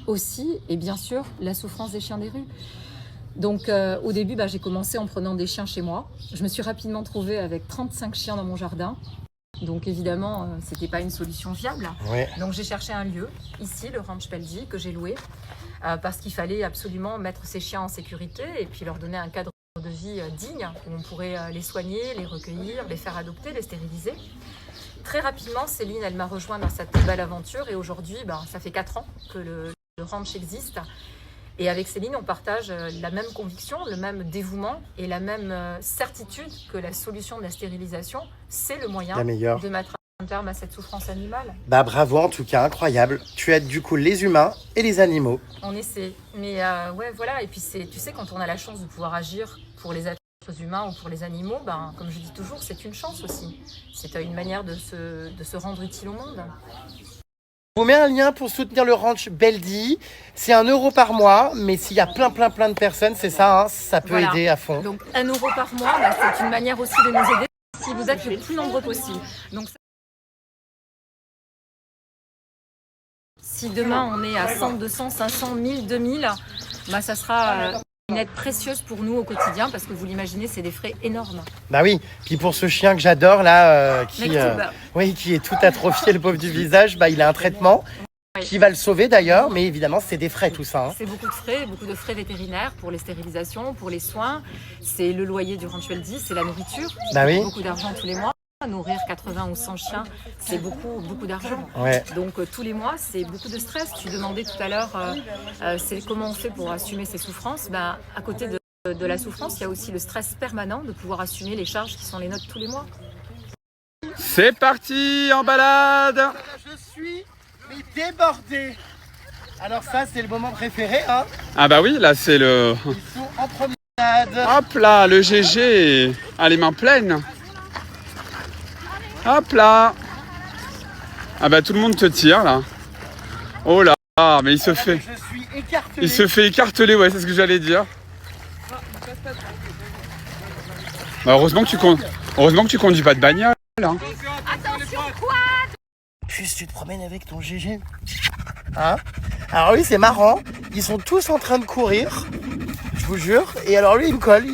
aussi, et bien sûr, la souffrance des chiens des rues. Donc au début, j'ai commencé en prenant des chiens chez moi. Je me suis rapidement trouvée avec 35 chiens dans mon jardin. Donc évidemment, c'était pas une solution viable. Ouais. Donc j'ai cherché un lieu, ici, le Ranch Peldi, que j'ai loué, parce qu'il fallait absolument mettre ces chiens en sécurité et puis leur donner un cadre de vie digne, où on pourrait les soigner, les recueillir, les faire adopter, les stériliser. Très rapidement, Céline, elle m'a rejoint dans cette belle aventure et aujourd'hui, ça fait 4 ans que le ranch existe. Et avec Céline, on partage la même conviction, le même dévouement et la même certitude que la solution de la stérilisation, c'est le moyen de mettre un terme à cette souffrance animale. Bravo en tout cas, incroyable. Tu aides du coup les humains et les animaux. On essaie. Mais ouais, voilà. Et puis tu sais, quand on a la chance de pouvoir agir pour les êtres humains ou pour les animaux, comme je dis toujours, c'est une chance aussi. C'est une manière de se rendre utile au monde. Je vous mets un lien pour soutenir le ranch Peldi. C'est 1 € par mois, mais s'il y a plein de personnes, c'est ça, ça peut aider à fond. Donc 1 € par mois, c'est une manière aussi de nous aider si vous êtes le plus nombreux possible. Donc si demain on est à 100, 200, 500, 1000, 2000, ça sera une aide précieuse pour nous au quotidien parce que vous l'imaginez, c'est des frais énormes. Bah oui, puis pour ce chien que j'adore là, qui est tout atrophié, le pauvre du visage, il a un traitement qui va le sauver d'ailleurs, mais évidemment c'est des frais tout ça. C'est beaucoup de frais vétérinaires pour les stérilisations, pour les soins, c'est le loyer du Ranch Peldi, c'est la nourriture, beaucoup d'argent tous les mois. Nourrir 80 ou 100 chiens, c'est beaucoup d'argent. Ouais. Donc tous les mois, c'est beaucoup de stress. Tu demandais tout à l'heure c'est comment on fait pour assumer ces souffrances. À côté de la souffrance, il y a aussi le stress permanent de pouvoir assumer les charges qui sont les nôtres tous les mois. C'est parti en balade. Je suis débordé. Alors ça, c'est le moment préféré. Ah bah oui, là c'est le... Ils sont en promenade. Hop là, le GG a les mains pleines. Hop là. Ah bah tout le monde te tire là. Oh là, mais il se fait écarteler, ouais, c'est ce que j'allais dire. Heureusement que tu conduis pas de bagnole. Attention, quoi? Plus tu te promènes avec ton GG. Alors oui, c'est marrant. Ils sont tous en train de courir. Je vous jure. Et alors lui, il me colle.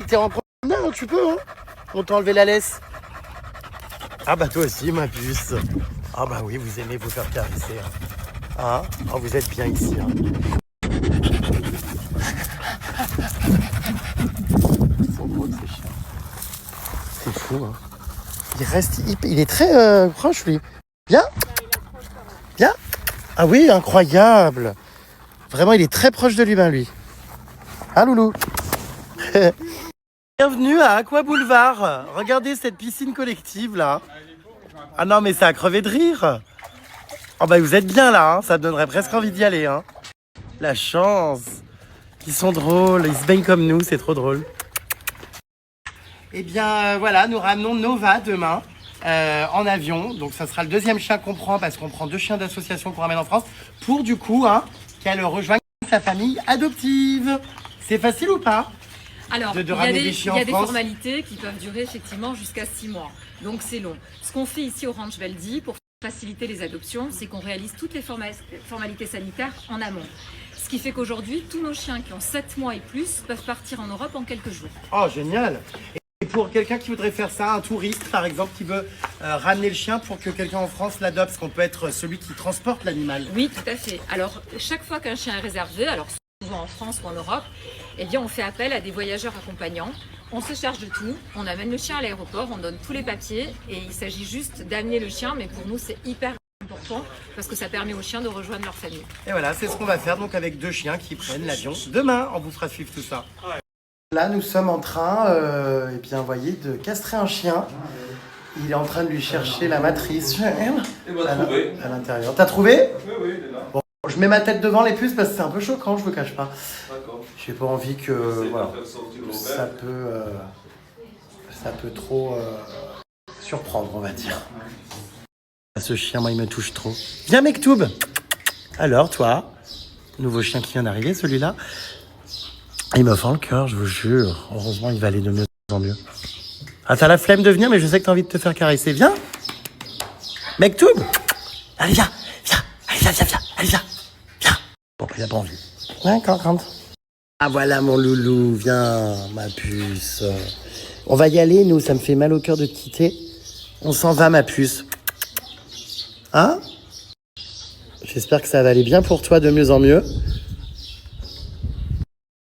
T'es en promenade, tu peux, On t'a enlevé la laisse. Ah toi aussi ma puce. Ah oui, vous aimez vous faire caresser. Vous êtes bien ici. Ils sont beaux ces chiens. C'est fou. Il est très proche lui. Bien. Ah oui, incroyable. Vraiment, il est très proche de l'humain lui. Loulou. Bienvenue à Aqua Boulevard. Regardez cette piscine collective là. Ah non mais ça a crevé de rire. Vous êtes bien là, ça donnerait presque envie d'y aller. La chance. Ils sont drôles, ils se baignent comme nous, c'est trop drôle. Eh bien voilà, nous ramenons Nova demain. en avion. Donc ça sera le deuxième chien qu'on prend parce qu'on prend 2 chiens d'association qu'on ramène en France pour du coup qu'elle rejoigne sa famille adoptive. C'est facile ou pas? Alors, de il y a ramener des chiens en des France. formalités qui peuvent durer effectivement jusqu'à 6 mois. Donc c'est long. Ce qu'on fait ici au Ranch Veldi pour faciliter les adoptions, c'est qu'on réalise toutes les formalités sanitaires en amont. Ce qui fait qu'aujourd'hui, tous nos chiens qui ont 7 mois et plus peuvent partir en Europe en quelques jours. Oh, génial! Et pour quelqu'un qui voudrait faire ça, un touriste par exemple, qui veut ramener le chien pour que quelqu'un en France l'adopte, parce qu'on peut être celui qui transporte l'animal. Oui, tout à fait. Alors, chaque fois qu'un chien est réservé, alors souvent en France ou en Europe, eh bien, on fait appel à des voyageurs accompagnants. On se charge de tout, on amène le chien à l'aéroport, on donne tous les papiers et il s'agit juste d'amener le chien, mais pour nous, c'est hyper important parce que ça permet aux chiens de rejoindre leur famille. Et voilà, c'est ce qu'on va faire donc avec 2 chiens qui prennent l'avion. Demain, on vous fera suivre tout ça. Là, nous sommes en train, eh bien, voyez, de castrer un chien. Il est en train de lui chercher la matrice à l'intérieur. T'as trouvé? Oui, il est là. Bon, je mets ma tête devant les puces parce que c'est un peu choquant, je vous cache pas. D'accord. J'ai pas envie que voilà, ça peut trop surprendre, on va dire. Ce chien, moi, il me touche trop. Viens, Mektoub. Alors, toi, nouveau chien qui vient d'arriver, celui-là. Il me fend le cœur, je vous jure. Heureusement, il va aller de mieux en mieux. Ah, t'as la flemme de venir, mais je sais que t'as envie de te faire caresser. Viens. Mektoub. Allez, viens. Viens. Allez, viens, viens, viens. Allez, viens. Viens. Bon, il a pas envie. D'accord, rentre. Ah, voilà mon loulou. Viens, ma puce. On va y aller, nous. Ça me fait mal au cœur de te quitter. On s'en va, ma puce. Hein? J'espère que ça va aller bien pour toi de mieux en mieux.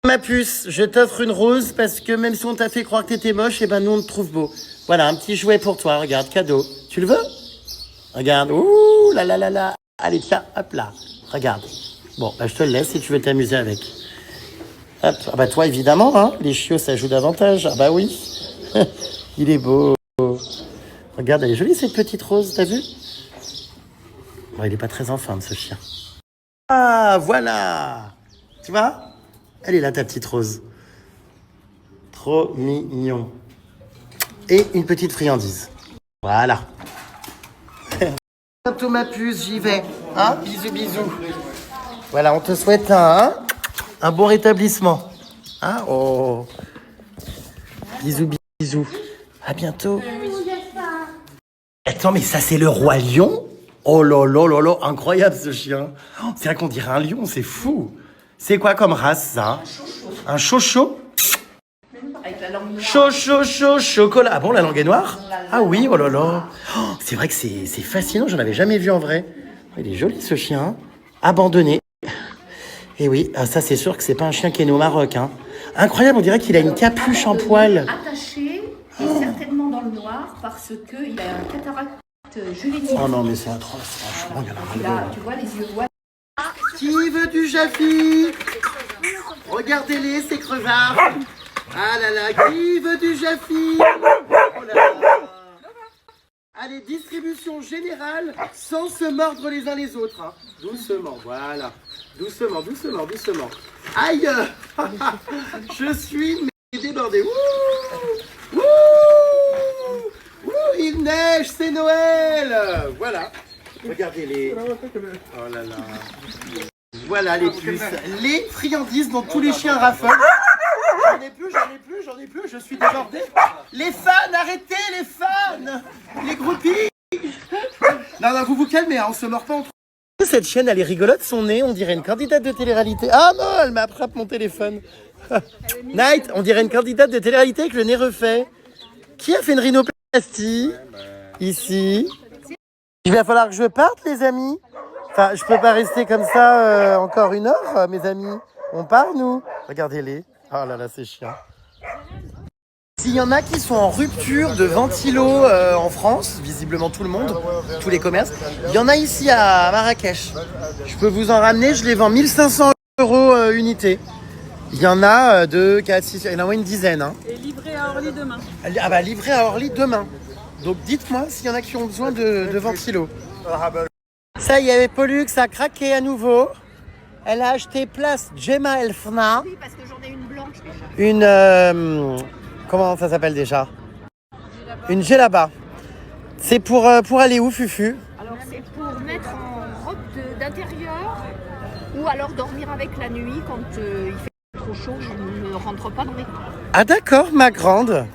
Ma puce, je t'offre une rose parce que même si on t'a fait croire que t'étais moche, eh ben nous on te trouve beau. Voilà, un petit jouet pour toi, regarde, cadeau. Tu le veux? Regarde, ouh là là là là. Allez, tiens, hop là, regarde. Bon, bah je te le laisse si tu veux t'amuser avec. Hop, ah bah toi évidemment, hein, les chiots ça joue davantage. Ah bah oui, il est beau. Regarde, elle est jolie cette petite rose, t'as vu? Bon, il est pas très en forme ce chien. Ah, voilà. Tu vois? Elle est là, ta petite rose. Trop mignon. Et une petite friandise. Voilà. Bientôt ma puce, j'y vais. Hein? Bisous, bisous. Voilà, on te souhaite un bon rétablissement. Hein? Oh. Bisous, bisous. À bientôt. Attends, mais ça, c'est le roi lion? Oh là là là là, incroyable ce chien. Oh, c'est vrai qu'on dirait un lion, c'est fou. C'est quoi comme race, ça? Un chocho? Chocho, chocolat. Ah bon, la langue est noire? Ah oui, oh là là. Oh, c'est vrai que c'est fascinant, j'en avais jamais vu en vrai. Il est joli ce chien. Abandonné. Et oui, ah, ça c'est sûr que c'est pas un chien qui est né au Maroc. Hein. Incroyable, on dirait qu'il a une capuche en poil. Attaché, et certainement dans le noir, parce qu'il a un cataracte juvénile. Oh non, mais c'est atroce, franchement, il y en a un. Là, tu vois les yeux noirs. Qui veut du Jaffi? Regardez-les, ces crevards. Ah là là, qui veut du Jaffi? Oh là là. Allez, distribution générale, sans se mordre les uns les autres. Hein. Doucement, voilà. Doucement, doucement, doucement. Aïe. Je suis débordé. Ouh, ouh, ouh, il neige, c'est Noël. Voilà. Regardez-les. Oh là là. Voilà les puces. Les friandises dont tous les chiens raffolent. J'en ai plus, je suis débordé. Les fans, arrêtez les fans. Les groupies. Non, vous vous calmez, hein, on se mord pas entre. Cette chienne, elle est rigolote, son nez, on dirait une candidate de télé-réalité. Ah non, elle m'attrape mon téléphone. Night, on dirait une candidate de télé-réalité avec le nez refait. Qui a fait une rhinoplastie? Ici. Il va falloir que je parte, les amis. Enfin, je peux pas rester comme ça encore une heure, mes amis. On part, nous. Regardez-les. Oh là là, c'est chiant. S'il y en a qui sont en rupture de ventilo en France, visiblement tout le monde, tous les commerces, il y en a ici à Marrakech. Je peux vous en ramener, je les vends 1500 € unité. Il y en a 2, 4, 6, il y en a une dizaine. Hein. Et livré à Orly demain. Ah bah livré à Orly demain. Donc dites-moi s'il y en a qui ont besoin de ventilo. Ça y est, Pollux a craqué à nouveau. Elle a acheté place Gemma Elfna. Oui, parce que j'en ai une blanche déjà. Une... comment ça s'appelle déjà? Une djellaba. C'est pour aller où, Fufu? Alors c'est pour mettre en robe d'intérieur ou alors dormir avec la nuit quand il fait trop chaud, je ne rentre pas dans mes coins. Ah d'accord, ma grande.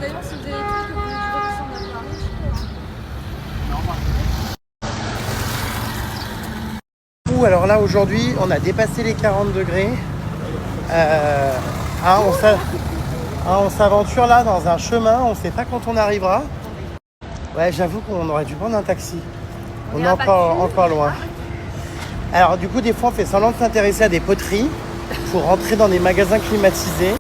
D'ailleurs, si vous avez des trucs que vous voulez redescendre à Paris, je peux. Alors là, aujourd'hui, on a dépassé les 40 degrés. On s'aventure là dans un chemin, on ne sait pas quand on arrivera. Ouais, j'avoue qu'on aurait dû prendre un taxi. On est encore loin. Alors du coup, des fois, on fait semblant de s'intéresser à des poteries pour rentrer dans des magasins climatisés.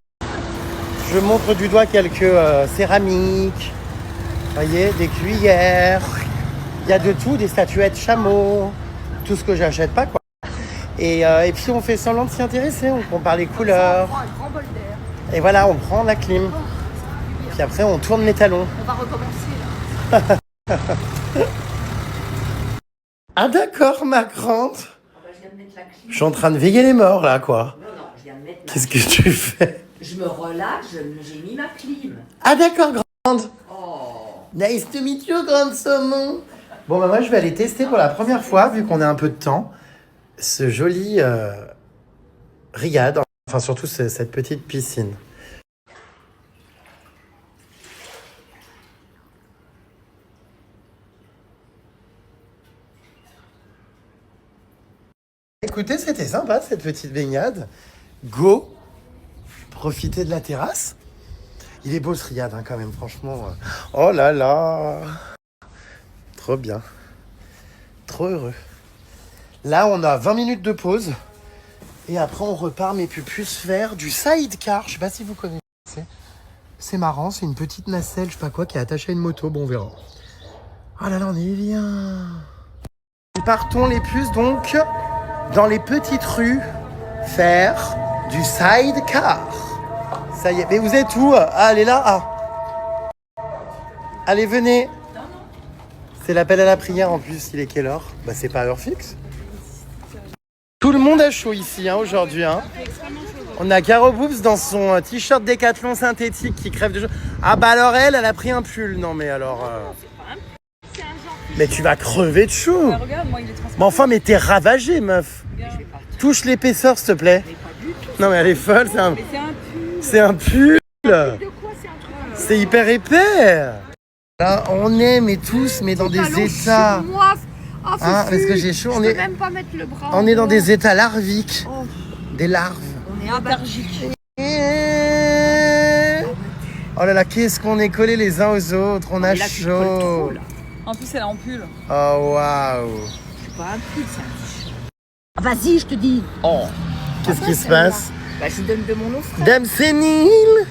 Je montre du doigt quelques céramiques, vous voyez, des cuillères. Il y a de tout, des statuettes chameaux, tout ce que j'achète pas, quoi. Et puis on fait semblant de s'y intéresser, on compare les couleurs. On prend un grand bol d'air. Et voilà, on prend la clim. Puis après, on tourne les talons. On va recommencer là. Ah d'accord, ma grande. Je viens de mettre la clim. Je suis en train de veiller les morts, là, quoi. Non, je viens de mettre la Qu'est-ce que tu fais? Je me relâche, j'ai mis ma clim. Ah d'accord, grande. Oh. Nice to meet you, grande saumon. Bon, bah moi, je vais aller tester pour la première fois, vu qu'on a un peu de temps, ce joli riad, enfin surtout cette petite piscine. Écoutez, c'était sympa cette petite baignade. Go, profitez de la terrasse. Il est beau ce riad hein, quand même, franchement. Oh là là, trop bien, trop heureux. Là, on a 20 minutes de pause. Et après, on repart, mes pupus, faire du sidecar. Je sais pas si vous connaissez. C'est marrant, c'est une petite nacelle, je sais pas quoi, qui est attachée à une moto. Bon, on verra. Oh là là, on est bien. Nous partons, les puces, donc, dans les petites rues, faire du sidecar. Ça y est. Mais vous êtes où? Ah, elle est là. Ah. Allez, venez. C'est l'appel à la prière en plus. Il est quelle heure? Bah, c'est pas heure fixe. Tout le monde a chaud ici hein, aujourd'hui. Hein. On a Caro Boobs dans son t-shirt Décathlon synthétique qui crève de chaud. Ah bah alors elle a pris un pull. Non mais alors... Mais tu vas crever de chaud. Regarde, moi, il est transparent. Mais enfin, mais t'es ravagée, meuf. Touche l'épaisseur, s'il te plaît. Non mais elle est folle, c'est un... Mais c'est un pull. C'est un pull. De quoi c'est un truc? C'est hyper épais. Là, on est, mais tous, mais dans des états... Moi, oh, Hein, parce que j'ai chaud, je peux même pas mettre le bras. on est dans des états larviques. Oh. Des larves. On est abargique. Oh là là, qu'est-ce qu'on est collés les uns aux autres. On a Là, tu te colles chaud. trop, là. En plus, elle est en pull. Oh waouh. C'est pas un pull, c'est un t-shirt. Ah, vas-y, je te dis. Oh. Qu'est-ce qui se passe? Bah, je donne de mon eau fraîche. Dame sénile.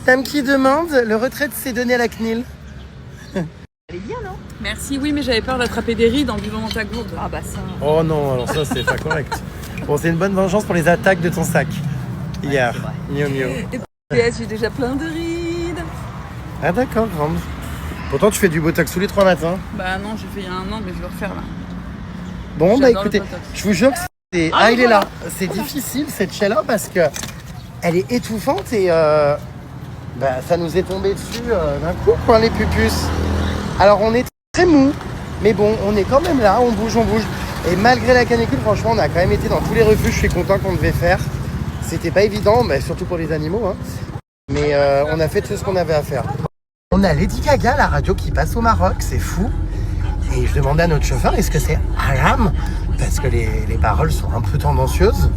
Dame qui demande, le retrait s'est donné à la CNIL. Elle est bien, non? Merci, oui, mais j'avais peur d'attraper des rides en buvant dans ta gourde. Ah, bah ça. Oh non, alors ça c'est pas correct. Bon, c'est une bonne vengeance pour les attaques de ton sac. Hier. Miau miau. PS, j'ai déjà plein de rides. Ah d'accord, grande. Pourtant tu fais du botox tous les 3 matins. Bah non, j'ai fait il y a un an, mais je vais refaire là. Bon bah J'adore écoutez, le botox. je vous jure que c'est... Ah il est là. C'est difficile cette chaîne-là parce que elle est étouffante et bah, ça nous est tombé dessus d'un coup quoi les pupus. Alors on est très mou, mais bon on est quand même là, on bouge. Et malgré la canicule, franchement on a quand même été dans tous les refuges, je suis content qu'on devait faire. C'était pas évident, mais surtout pour les animaux. Hein. Mais on a fait tout ce qu'on avait à faire. On a Lady Gaga, la radio qui passe au Maroc, c'est fou. Et je demandais à notre chauffeur, est-ce que c'est haram? Parce que les paroles sont un peu tendancieuses.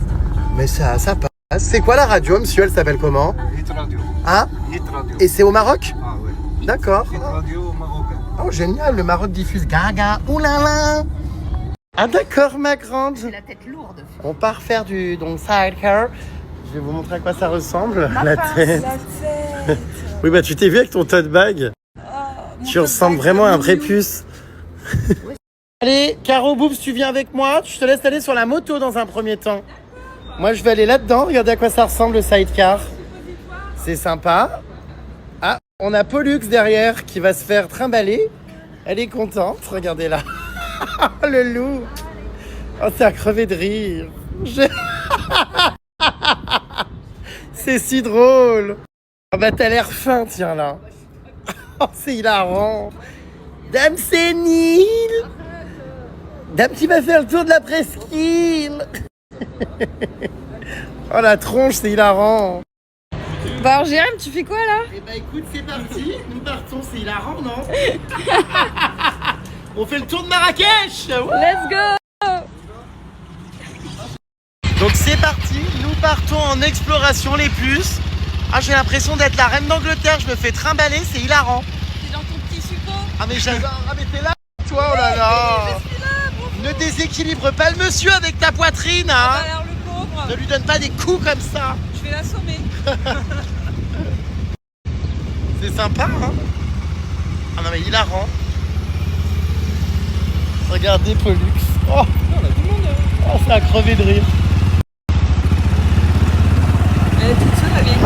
Mais ça passe. C'est quoi la radio, monsieur? Elle s'appelle comment? Hit Radio. Hein? Hit Radio. Et c'est au Maroc? Ah oui. D'accord. Hit Radio marocain. Oh génial, le Maroc diffuse Gaga. Oulala. Ah d'accord, ma grande. J'ai la tête lourde. On part faire du donc sidecar. Je vais vous montrer à quoi ça ressemble. La tête. Oui, bah tu t'es vu avec ton tote bag. Tu ressembles vraiment à un prépuce. Allez, Caro Boobs, tu viens avec moi. Je te laisse aller sur la moto dans un premier temps. Moi, je vais aller là-dedans. Regardez à quoi ça ressemble le sidecar. C'est sympa. Ah, on a Pollux derrière qui va se faire trimballer. Elle est contente. Regardez là. Le loup. Oh, c'est à crever de rire. C'est si drôle. Ah bah t'as l'air fin, tiens là. Oh, c'est hilarant. Dame sénile. Dame qui va faire le tour de la presqu'île. Oh la tronche, c'est hilarant. Bah alors Jérém, tu fais quoi là? Eh bah écoute, c'est parti. Nous partons, c'est hilarant, non? On fait le tour de Marrakech. Let's go! Donc c'est parti, nous partons en exploration les puces. Ah, j'ai l'impression d'être la reine d'Angleterre, je me fais trimballer, c'est hilarant. T'es dans ton petit suppôt? Ah mais j'adore, ah mais t'es là toi, oh là là. Ne déséquilibre pas le monsieur avec ta poitrine, hein. Bah alors le pauvre, Ne lui donne pas des coups comme ça. je vais l'assommer. C'est sympa, hein. Ah non mais hilarant. Regardez Pollux. Oh, oh c'est à crever de rire. Elle est toute seule, elle est...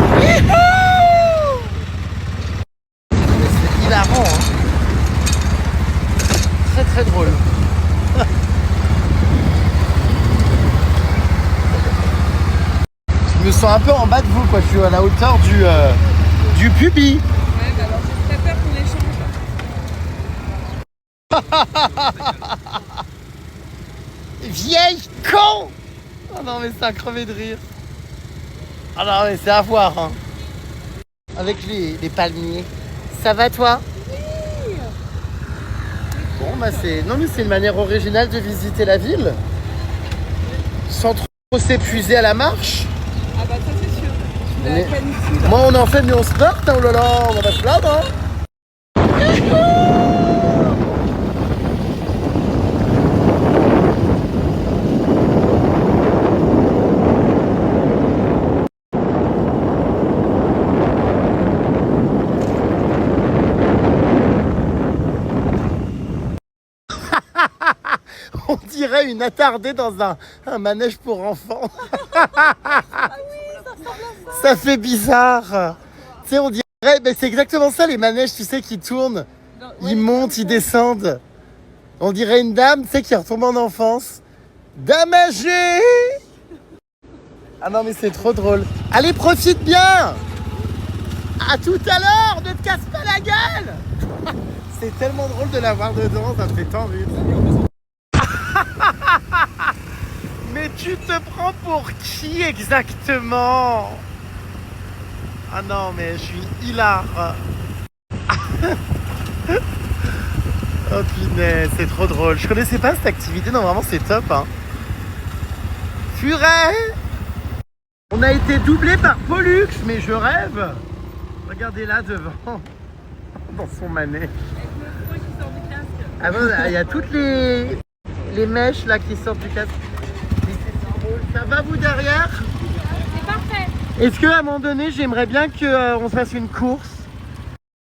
C'est hilarant, hein. Très très drôle. Je me sens un peu en bas de vous, quoi. Je suis à la hauteur du pubis. Ouais, bah alors j'ai très peur qu'on échange. Vieille con. Oh non mais c'est à crever de rire. Ah non mais c'est à voir, hein. Avec les palmiers. Ça va toi? Oui. Bon bah c'est... Non mais c'est une manière originale de visiter la ville. Sans trop s'épuiser à la marche. Ah bah ça c'est sûr. Je suis de la canicule. Moi on en fait mais on se porte, hein. Oh là là, on va se plaindre, hein. On dirait une attardée dans un manège pour enfants. Ça fait bizarre. Tu sais, on dirait... Ben, c'est exactement ça, les manèges, tu sais, qui tournent. Ils montent, ils descendent. On dirait une dame, tu sais, qui retombe en enfance. Dame âgée. Ah non, mais c'est trop drôle. Allez, profite bien. À tout à l'heure, ne te casse pas la gueule. C'est tellement drôle de la voir dedans, ça me fait tant rire. Mais tu te prends pour qui exactement? Ah non, mais je suis hilar. Oh punaise, c'est trop drôle. Je connaissais pas cette activité, non vraiment c'est top, hein. Furet. On a été doublé par Pollux, mais je rêve. Regardez là devant, dans son manège. Ah bon, il y a toutes les mèches là qui sortent du casque. Ça va vous derrière? C'est parfait. Est-ce qu'à un moment donné, j'aimerais bien qu'on se fasse une course?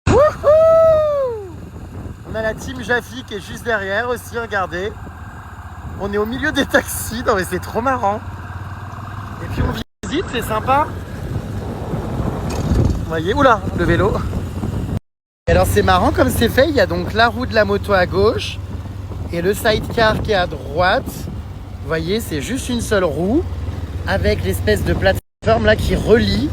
Wouhou! On a la team Jaffi qui est juste derrière aussi, regardez. On est au milieu des taxis, non mais c'est trop marrant. Et puis on visite, c'est sympa. Vous voyez, oula, le vélo. Et alors c'est marrant comme c'est fait, il y a donc la roue de la moto à gauche et le sidecar qui est à droite. Vous voyez, c'est juste une seule roue avec l'espèce de plateforme là qui relie.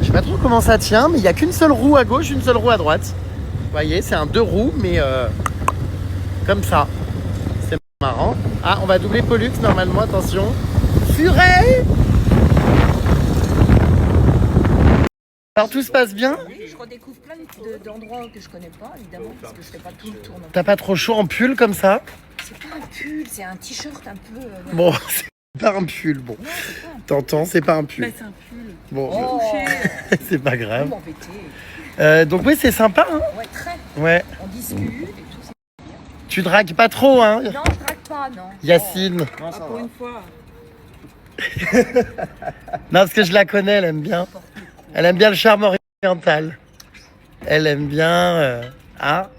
Je sais pas trop comment ça tient, mais il n'y a qu'une seule roue à gauche, une seule roue à droite. Vous voyez, c'est un deux roues, mais comme ça. C'est marrant. Ah, on va doubler Pollux normalement, attention. Furet! Alors tout se passe bien? Oui, je redécouvre plein d'endroits que je connais pas, évidemment, parce que je fais pas tout le tour. T'as pas trop chaud en pull comme ça? C'est pas un pull, c'est un t-shirt un peu... Bon, c'est pas un pull, bon. T'entends, c'est pas un pull. Bah c'est un pull. Bon, Oh, c'est pas grave. vous m'embêtez. Donc oui, c'est sympa, hein? Ouais, très. Ouais. On discute et tout ça. Tu dragues pas trop, hein? Non, je drague pas, non. Yacine. Ah, pour une fois. Non, parce que je la connais, elle aime bien. Elle aime bien le charme oriental. Elle aime bien... Ah.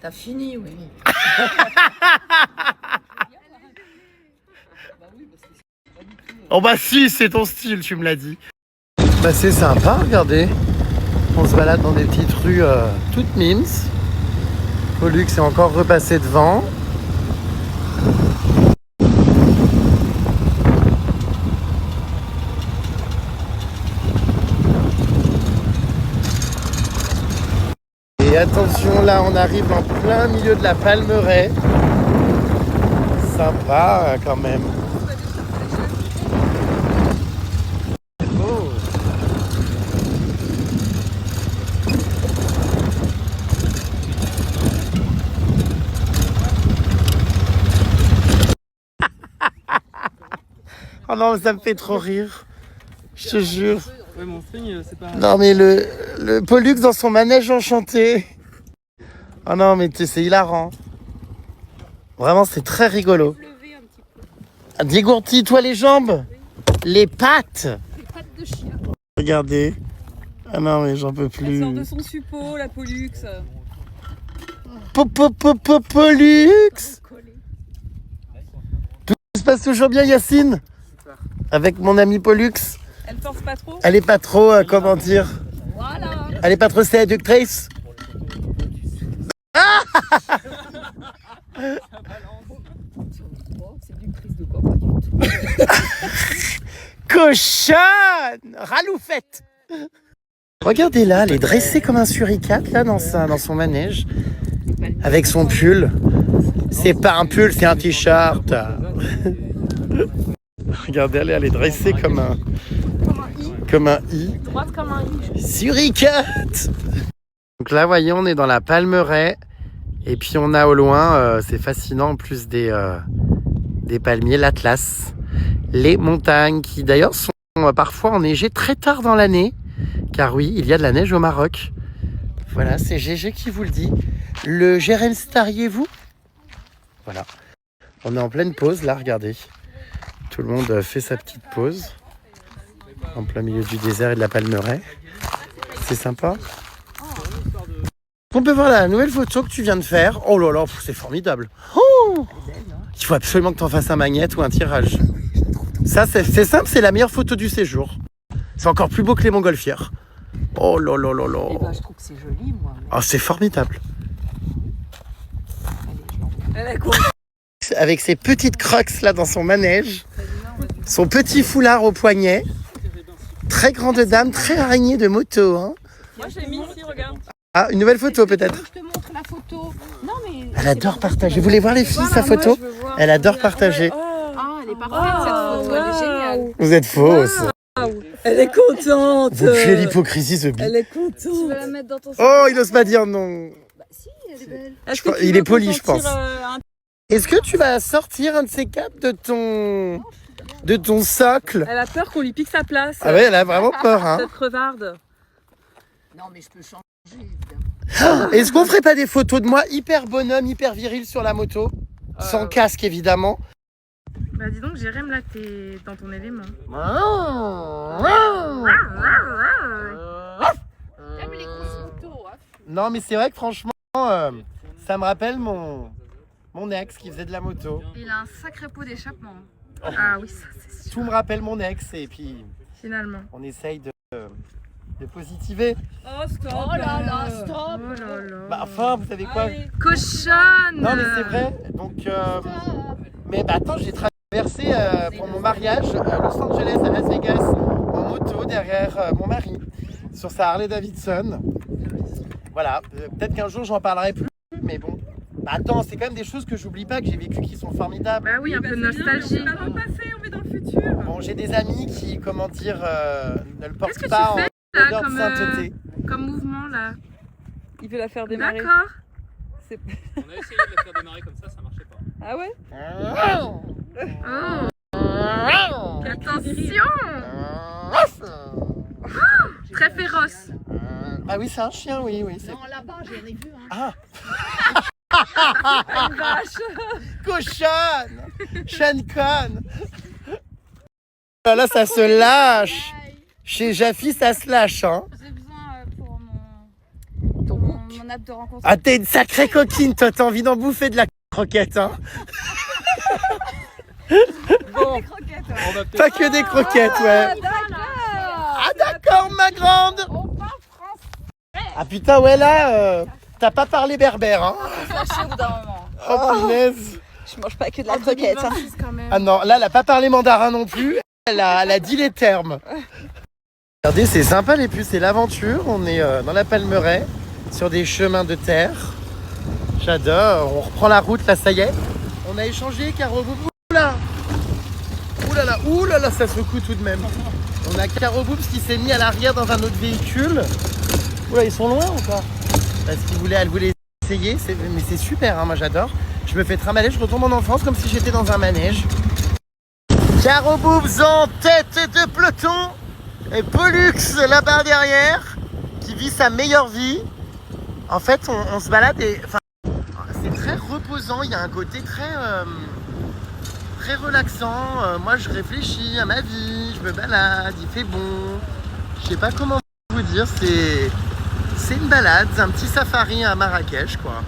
T'as fini, oui. Oh bah si, c'est ton style, tu me l'as dit. Bah c'est sympa, regardez. On se balade dans des petites rues toutes mimes. Pollux est encore repassé devant. Et attention, là, on arrive en plein milieu de la Palmeraie. Sympa, quand même. Oh. Oh non, ça me fait trop rire. Je te jure. Ouais, mon string, c'est pas... Non, mais le Pollux dans son manège enchanté. Oh non, mais c'est hilarant. Vraiment, c'est très rigolo. Dégourtis-toi les jambes. Les pattes. Les pattes de chien. Regardez. Ah non, mais j'en peux Elle plus. sort de son suppôt, la Pollux. Pollux. Tout se passe toujours bien, Yacine? Avec mon ami Pollux. Elle force pas trop. Elle est pas trop, comment dire? Voilà. Elle est pas trop séductrice. Séductrice de quoi, pas du tout. Cochonne! Raloufette! Regardez là, elle est dressée comme un suricate là dans son manège. Avec son pull. C'est pas un pull, c'est un t-shirt. Regardez, elle est dressée comme un i. Droite comme un i. Suricate! Donc là, voyez, on est dans la Palmeraie. Et puis on a au loin, c'est fascinant en plus des palmiers, l'Atlas. Les montagnes qui d'ailleurs sont parfois enneigées très tard dans l'année. Car oui, il y a de la neige au Maroc. Voilà, c'est GG qui vous le dit. Le Jérém Stariez-vous? Voilà. On est en pleine pause là, regardez. Tout le monde fait sa petite pause. En plein milieu du désert et de la Palmeraie. C'est sympa. On peut voir la nouvelle photo que tu viens de faire. Oh là là, c'est formidable. Oh, il faut absolument que tu en fasses un magnète ou un tirage. Ça, c'est simple, c'est la meilleure photo du séjour. C'est encore plus beau que les montgolfières. Oh là là là là. Eh ben, je trouve que c'est joli, moi. Oh, c'est formidable. Elle est con. Avec ses petites crocs là dans son manège. Son petit foulard au poignet. Très grande dame, très araignée de moto. Hein. Moi, je l'ai mis ici, regarde. Ah, une nouvelle photo peut-être. Je te montre la photo. Non, mais. Elle adore partager. Vous voulez voir les filles sa photo? Elle adore partager. Ah, elle est parfaite cette photo. Elle est géniale. Vous êtes fausse. Elle est contente. Vous faites l'hypocrisie, ce Elle est contente. Tu vas la mettre dans ton sac. Oh, il n'ose pas dire non. Bah si, elle est belle. Est-ce que tu Il veux est poli, qu'on je pense. t'en tire, un- Est-ce que tu vas sortir un de ces câbles de ton socle? Elle a peur qu'on lui pique sa place. Ah ouais, elle a vraiment peur. Hein. Cette crevarde. Non, mais je peux changer, évidemment. Est-ce qu'on ferait pas des photos de moi hyper bonhomme, hyper viril sur la moto? Sans casque, évidemment. Bah dis donc, Jérém, là, t'es dans ton élément. J'aime les grosses motos. Hein. Non, mais c'est vrai que franchement, ça me rappelle mon ex qui faisait de la moto. Il a un sacré pot d'échappement. Ah oui, ça c'est sûr. Tout me rappelle mon ex et puis Finalement. on essaye de positiver. Oh stop. Oh là là, stop. Oh là là. Bah enfin, vous savez quoi? Allez. Cochonne. Non mais c'est vrai. Donc, mais bah attends, j'ai traversé pour mon mariage Los Angeles à Las Vegas en moto derrière mon mari sur sa Harley Davidson. Voilà. Peut-être qu'un jour j'en parlerai plus, mais bon. Bah attends, c'est quand même des choses que j'oublie pas, que j'ai vécues qui sont formidables. Bah oui, un peu de nostalgie. On va dans le passé, on est dans le futur. Bon, j'ai des amis qui, comment dire, ne le Qu'est-ce portent que pas tu fais, en là, odeur de comme, sainteté. Comme mouvement là. Il veut la faire démarrer. D'accord. On a essayé de la faire démarrer comme ça marchait pas. Ah ouais. Oh. Attention. Très féroce. Ah oui, c'est un chien, oui, oui. Non, là-bas, j'en ai vu. Hein. Ah. Une vache. Cochonne. Sean Conn. Là, ça se lâche. Chez Jaffi, ça se lâche, hein. J'ai besoin pour mon app de rencontre. Ah, t'es une sacrée coquine, toi, t'as envie d'en bouffer de la croquette, hein. Bon. Pas que des croquettes, ouais. Ah, d'accord, ma grande. Ah, putain, ouais, là, t'as pas parlé berbère, hein. Sachez au bout d'un moment. Oh, punaise. Je mange pas que de la croquette. Hein. Ah non, là, elle a pas parlé mandarin non plus. Elle a dit les termes. Regardez, c'est sympa les puces, c'est l'aventure. On est dans la Palmeraie. sur des chemins de terre. J'adore. On reprend la route, là, ça y est. On a échangé, Caro Boubs. Ouh là là, ça secoue tout de même. On a Caro Boubs qui s'est mis à l'arrière dans un autre véhicule. Oula, ils sont loin ou pas? Parce qu'elle voulait essayer. Mais c'est super, hein, moi j'adore. Je me fais trimballer, je retourne en enfance comme si j'étais dans un manège. Caro Boubs en tête de peloton. Et Pollux là-bas derrière, qui vit sa meilleure vie. En fait, on se balade et... Enfin, c'est très reposant, il y a un côté très relaxant. Moi, je réfléchis à ma vie, je me balade, il fait bon. Je sais pas comment vous dire, c'est une balade, un petit safari à Marrakech, quoi.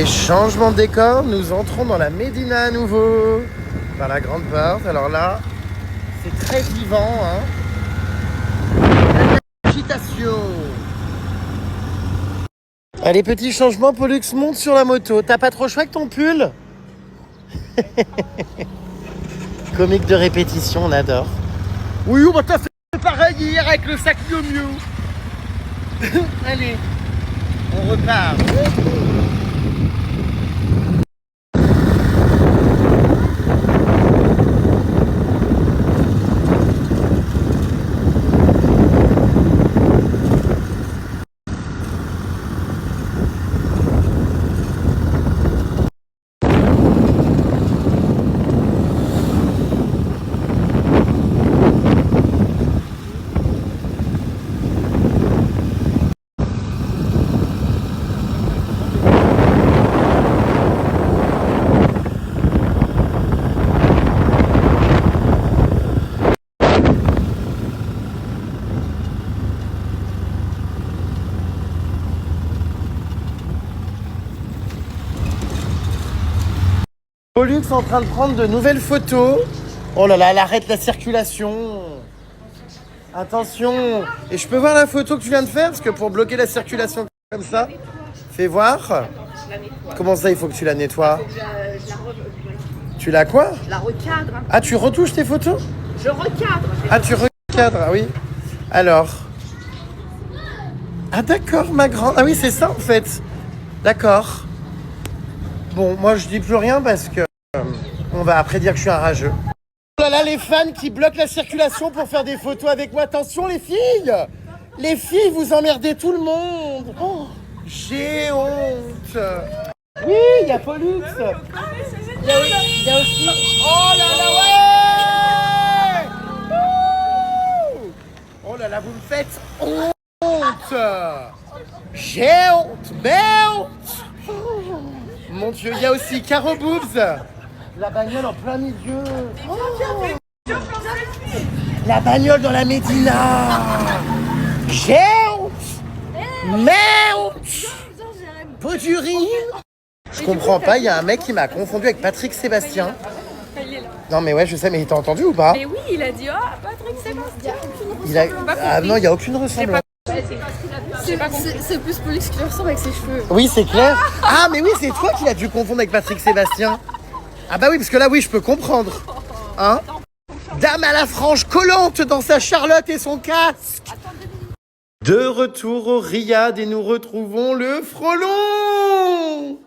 Changement de décor, nous entrons dans la Médina à nouveau, par la grande porte. Alors là, c'est très vivant, hein. Agitation. Allez, petit changement, Pollux monte sur la moto. T'as pas trop chaud avec ton pull? Comique de répétition, on adore. Oui, on va t'as fait pareil hier avec le sac Miu Miu. Allez, on repart. Pollux en train de prendre de nouvelles photos. Oh là là, elle arrête la circulation. Attention. Et je peux voir la photo que tu viens de faire? Parce que pour bloquer la circulation comme ça, fais voir. Comment ça, il faut que tu la nettoies? Tu la quoi? La recadre. Ah, tu retouches tes photos? Je recadre. Ah, tu recadres, ah oui. Alors. Ah d'accord, ma grande. Ah oui, c'est ça en fait. D'accord. Bon, moi je dis plus rien parce que on va après dire que je suis un rageux. Oh là là, les fans qui bloquent la circulation pour faire des photos avec moi. Attention les filles! Les filles, vous emmerdez tout le monde. Oh, j'ai honte. Oui, il y a Pollux. Il y a aussi... Oh là là, ouais! Oh là là, vous me faites honte. J'ai honte, mais honte. Mon Dieu, il y a aussi Caro Boubs. La bagnole en plein milieu. Oh. La bagnole dans la Médina. J'ai honte. Mais honte. Peu du rire. Je comprends pas, il y a un mec qui m'a confondu avec Patrick Sébastien. Non mais ouais, je sais, mais t'as entendu ou pas? Mais oui, il a dit, oh, Patrick Sébastien. Ah non, il n'y a aucune ressemblance. C'est plus Pollux qui lui ressemble avec ses cheveux. Oui, c'est clair. Ah, mais oui, c'est toi qui l'as dû confondre avec Patrick Sébastien. Ah bah oui, parce que là, oui, je peux comprendre. Hein? Dame à la frange collante dans sa Charlotte et son casque. De retour au Riad et nous retrouvons le frelon.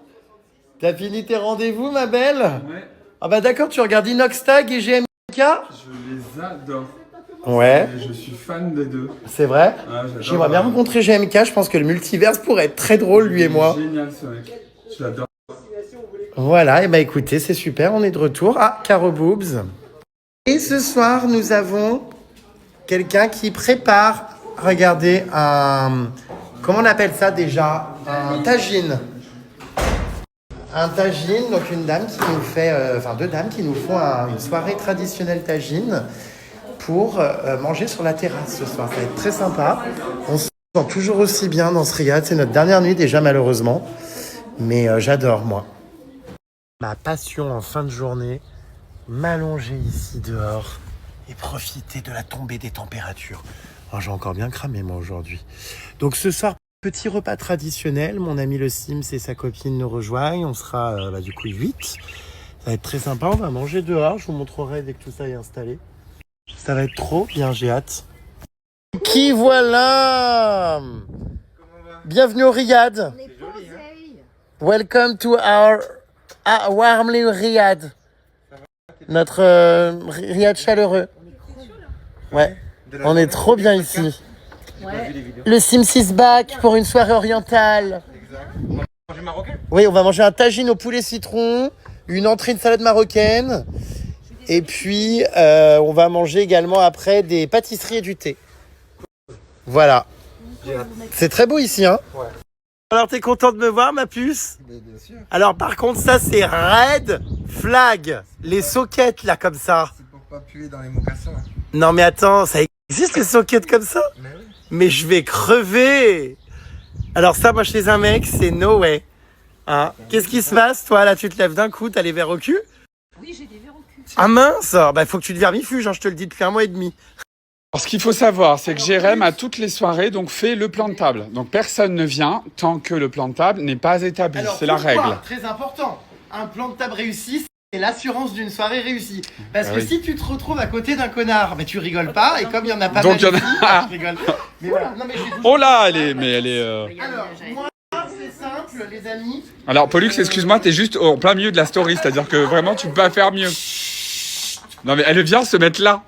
T'as fini tes rendez-vous, ma belle? Ouais. Ah bah d'accord, tu regardes Inoxtag et GMK? Je les adore. Ouais. Et je suis fan des deux. C'est vrai? Ah, j'adore. J'aimerais bien rencontrer GMK, je pense que le multiverse pourrait être très drôle, lui et moi. Génial ce mec. Je l'adore. Voilà, et bah écoutez, c'est super, on est de retour. Ah, Caro Boobs. Et ce soir, nous avons quelqu'un qui prépare, regardez, comment on appelle ça déjà? Un tagine. Un tagine, donc une dame qui nous fait, deux dames qui nous font une soirée traditionnelle tagine pour manger sur la terrasse ce soir. Ça va être très sympa. On se sent toujours aussi bien dans ce riad. C'est notre dernière nuit déjà malheureusement. Mais j'adore moi. Ma passion en fin de journée, m'allonger ici dehors et profiter de la tombée des températures. Alors, j'ai encore bien cramé moi aujourd'hui. Donc ce soir, petit repas traditionnel. Mon ami le Sims et sa copine nous rejoignent. On sera du coup 8. Ça va être très sympa. On va manger dehors. Je vous montrerai dès que tout ça est installé. Ça va être trop bien, j'ai hâte. Qui voilà? Bienvenue au Riad. Welcome to our warmly Riad. Notre Riad chaleureux. Ouais, on est trop bien ici. Ouais. Le Sims is back pour une soirée orientale. Oui, on va manger un tagine au poulet citron, une entrée de salade marocaine. Et puis, on va manger également après des pâtisseries et du thé. Voilà. C'est très beau ici, hein? Ouais. Alors, t'es content de me voir, ma puce? Bien sûr. Alors, par contre, ça, c'est red flag. Les sockets, là, comme ça. C'est pour pas puer dans les mocassins. Non, mais attends, ça existe, les sockets comme ça? Mais oui. Mais je vais crever. Alors ça, moi, chez un mec, c'est no way. Hein? Qu'est-ce qui se passe, toi? Là, tu te lèves d'un coup, t'as les verres au cul? Oui, j'ai des verres au cul. Ah mince! Bah, faut que tu te vermifuges, hein, je te le dis depuis 1 mois et demi. Alors, ce qu'il faut savoir, c'est que Jérém, à toutes les soirées, donc, fait le plan de table. Donc, personne ne vient tant que le plan de table n'est pas établi. C'est la règle. Très important. Un plan de table réussi, c'est l'assurance d'une soirée réussie. Parce que si tu te retrouves à côté d'un connard, mais tu rigoles pas, et comme il y en a pas mal ici, je rigole. Mais voilà. Non, mais oh là, elle est... Alors, moi, c'est simple, les amis. Alors, Pollux, excuse-moi, t'es juste en plein milieu de la story, c'est-à-dire que vraiment, tu peux pas faire mieux. Non, mais elle vient se mettre là.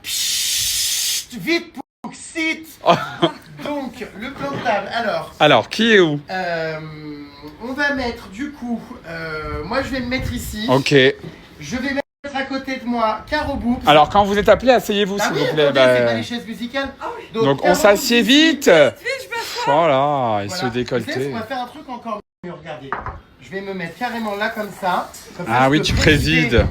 Vite, Pouxit. Donc, le plan de table, alors, qui est où? On va mettre, du coup, moi, je vais me mettre ici. Ok. Je vais mettre à côté de moi Caro Boobs. Alors, quand vous êtes appelé, asseyez-vous, s'il vous plaît. C'est pas les chaises musicales. Donc on s'assied vite. Voilà, il se décolleté. On va faire un truc encore mieux, regardez. Je vais me mettre carrément là, comme ça. Ah oui, tu présides.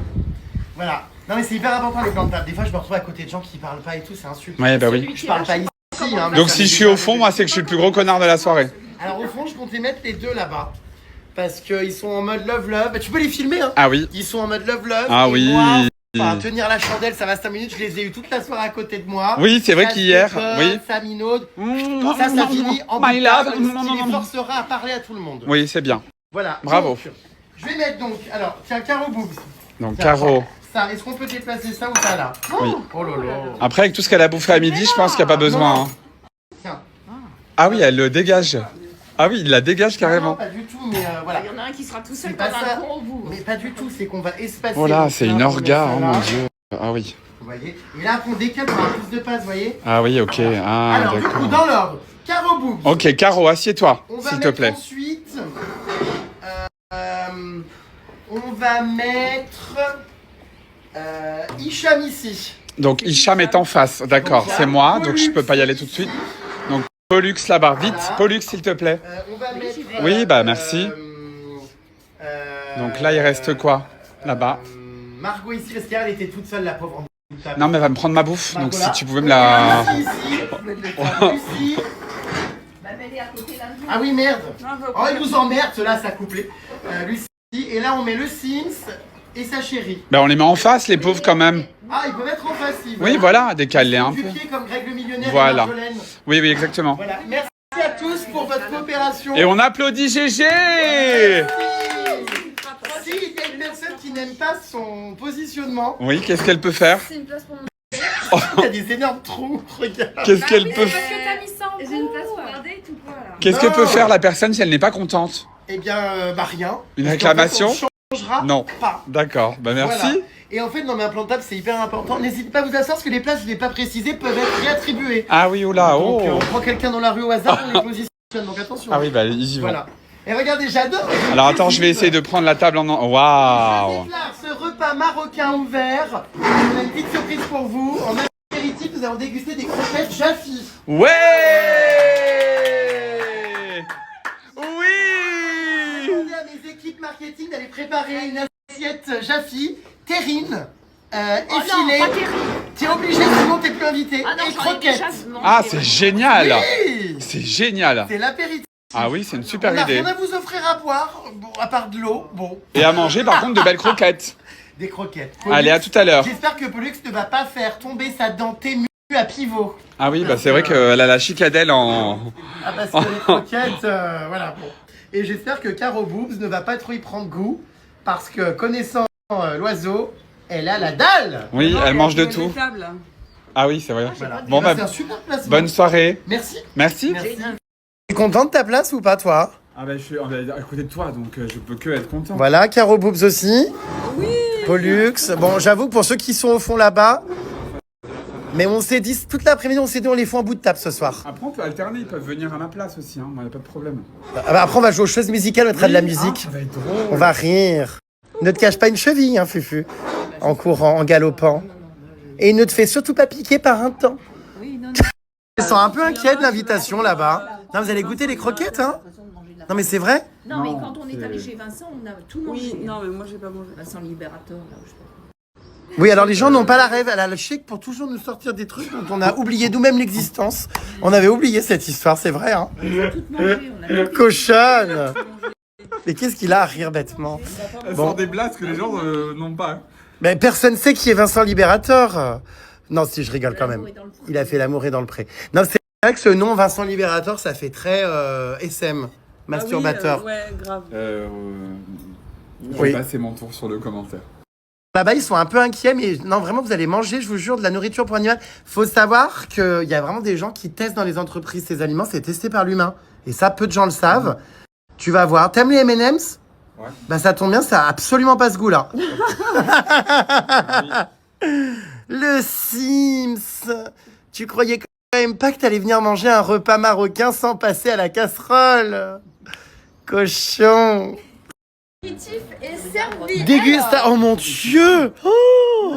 Voilà. Non, mais c'est hyper important, les plans de table. Des fois, je me retrouve à côté de gens qui parlent pas et tout, c'est insultant. Ouais, bah oui. Je parle pas ici. Hein, donc si je suis au fond, moi, c'est que je suis le plus gros connard de la soirée. Alors au fond, je comptais mettre les deux là-bas. Parce qu'ils sont en mode love-love. Bah, tu peux les filmer, hein? Ah oui. Ils sont en mode love-love. Ah et oui. Moi, enfin, tenir la chandelle, ça va 5 minutes. Je les ai eu toute la soirée à côté de moi. Oui, c'est vrai qu'hier, oui. Saminaude. Ça finit en my love. ce qui les forcera à parler à tout le monde. Oui, c'est bien. Voilà. Bravo. Donc, je vais mettre donc, alors, tiens, Caro Boobs. Donc, Caro. Ça, est-ce qu'on peut déplacer ça ou ça là? Oui. Oh là là. Après, avec tout ce qu'elle a bouffé à midi, je pense qu'il n'y a pas besoin. Hein. Tiens. Ah oui, elle le dégage. Ah oui, il la dégage carrément. Non, pas du tout, mais voilà. Il y en a un qui sera tout seul C'est pas comme ça. un con au bout. Mais pas du tout, c'est qu'on va espacer. Oh là, c'est une orga, oh là. mon dieu. Ah oui. Vous voyez? Et là, on décale pour un plus de passe, vous voyez? Ah oui, ok. Ah, alors, du coup, dans l'ordre, Caro Boobs. Ok, Caro, assieds-toi, s'il te plaît. Ensuite, on va mettre Hicham ici. Donc, Hicham est en face, d'accord, c'est moi, donc je peux pas y aller tout de suite. Donc, Pollux là-bas, vite, voilà. Pollux, s'il te plaît. On va mettre, oui, bah merci. Donc là, il reste quoi? Là-bas. Margot ici, parce qu'elle était toute seule, la pauvre. Non, mais elle va me prendre ma bouffe, Margot, donc là. si tu pouvais me la... Lucie. Ah oui, merde. Oh, il nous emmerde, cela, ça couplé. Lucie, et là, on met le Sims et sa chérie. Ben, on les met en face, les pauvres, quand même. Ah, ils peuvent être en face, oui, voilà, décale-les un peu. Comme Greg le millionnaire. Voilà. Oui, oui, exactement. Voilà, merci. à tous pour votre coopération. Et on applaudit GG. Si il y a une personne qui n'aime pas son positionnement, Oui, qu'est-ce qu'elle peut faire? C'est une place pour mon. il y a des énormes trous, regarde. Qu'est-ce qu'elle peut Parce que t'as mis ça en J'ai une place pour garder et tout quoi là. Qu'est-ce que Non. peut faire la personne si elle n'est pas contente? Eh bien, rien. Une Parce qu'en réclamation? fait, on changera Non. pas. D'accord, bah merci. Voilà. Et en fait, non mais implantable, c'est hyper important. N'hésitez pas à vous asseoir parce que les places, je ne l'ai pas précisé, peuvent être réattribuées. Ah oui, oula, Donc, oh. on prend quelqu'un dans la rue au hasard, on les positionne. Donc attention. Ah oui, bah ils y vont. Voilà. Et regardez, j'adore. Alors attends, je vais essayer de prendre la table en... Je Waouh. déclare ce repas marocain ouvert. On a une petite surprise pour vous. En apéritif, nous allons déguster des croquettes Jaffi. Ouais. Je Oui. demandé à mes équipes marketing d'aller préparer une assiette Jaffi, terrine, Oh non, effilée. pas terrible. T'es obligé, sinon t'es plus invité. Ah non, Et j'en ai croquettes. déjà mangé, Ah, ouais. c'est génial. Oui. C'est génial. C'est l'apéritif. Ah oui, c'est une On super n'a idée. rien à vous offrir à boire, bon, à part de l'eau. Bon, Et à manger par contre de belles croquettes. des croquettes. Allez, à tout à l'heure. J'espère que Pollux ne va pas faire tomber sa dent témue à pivot. Ah oui, bah c'est vrai qu'elle a la chicadelle en... Ah, parce que les croquettes, voilà, bon. Et j'espère que Caro Boobs ne va pas trop y prendre goût, parce que connaissant l'oiseau, elle a la dalle. Oui, elle mange de tout. Table. Ah oui, c'est vrai. Voilà. Bon, Eh ben, bah, c'est un super placement. bonne soirée. Merci. Merci. Merci. T'es content de ta place ou pas, toi? Ah bah je suis à côté de toi, donc je peux que être content. Voilà, Caro Boobs aussi. Oui. Pollux. Bon, j'avoue que pour ceux qui sont au fond là-bas, mais on s'est dit, toute l'après-midi, on s'est dit, on les fait en bout de table ce soir. Après on peut alterner, ils peuvent venir à ma place aussi, hein. Moi y a pas de problème. Ah bah, après, on va jouer aux choses musicales, on mettra de la musique. Ah, ça va être drôle. On va rire. Ne te cache pas une cheville, hein, Fufu. En courant, en galopant. Et ne te fais surtout pas piquer par un temps. Ils sont un peu inquiets de l'invitation là-bas. Non, vous allez goûter les croquettes, hein? Non, mais c'est vrai? Non, mais quand on est allé chez Vincent, on a tout mangé. Oui, non mais moi j'ai pas mangé. Vincent Libérateur, là, je sais pas. Oui, alors les gens n'ont pas la rêve. Elle a le chic pour toujours nous sortir des trucs dont on a oublié nous-mêmes l'existence. On avait oublié cette histoire, c'est vrai, hein? On a tout mangé, on a Cochonne! Mais qu'est-ce qu'il a à rire bêtement? Elle Bon. sort des blagues que les gens n'ont pas. Mais personne sait qui est Vincent Libérateur. Non, si, je rigole quand même. Il a fait L'amour est dans le pré. Non, c'est vrai que ce nom Vincent Libérateur, ça fait très SM, masturbateur. Ouais, grave. Je Oui. vais passer mon tour sur le commentaire. Là-bas, ils sont un peu inquiets, mais non, vraiment, vous allez manger, je vous jure, de la nourriture pour animal. Faut savoir qu'il y a vraiment des gens qui testent dans les entreprises ces aliments, c'est testé par l'humain. Et ça, peu de gens le savent. Tu vas voir. T'aimes les M&M's? Ouais. Bah, ça tombe bien, ça a absolument pas ce goût-là. Le Sims. Tu croyais quand même pas que t'allais venir manger un repas marocain sans passer à la casserole? Cochon. Et servi. Dégusta. Oh mon Dieu. Oh.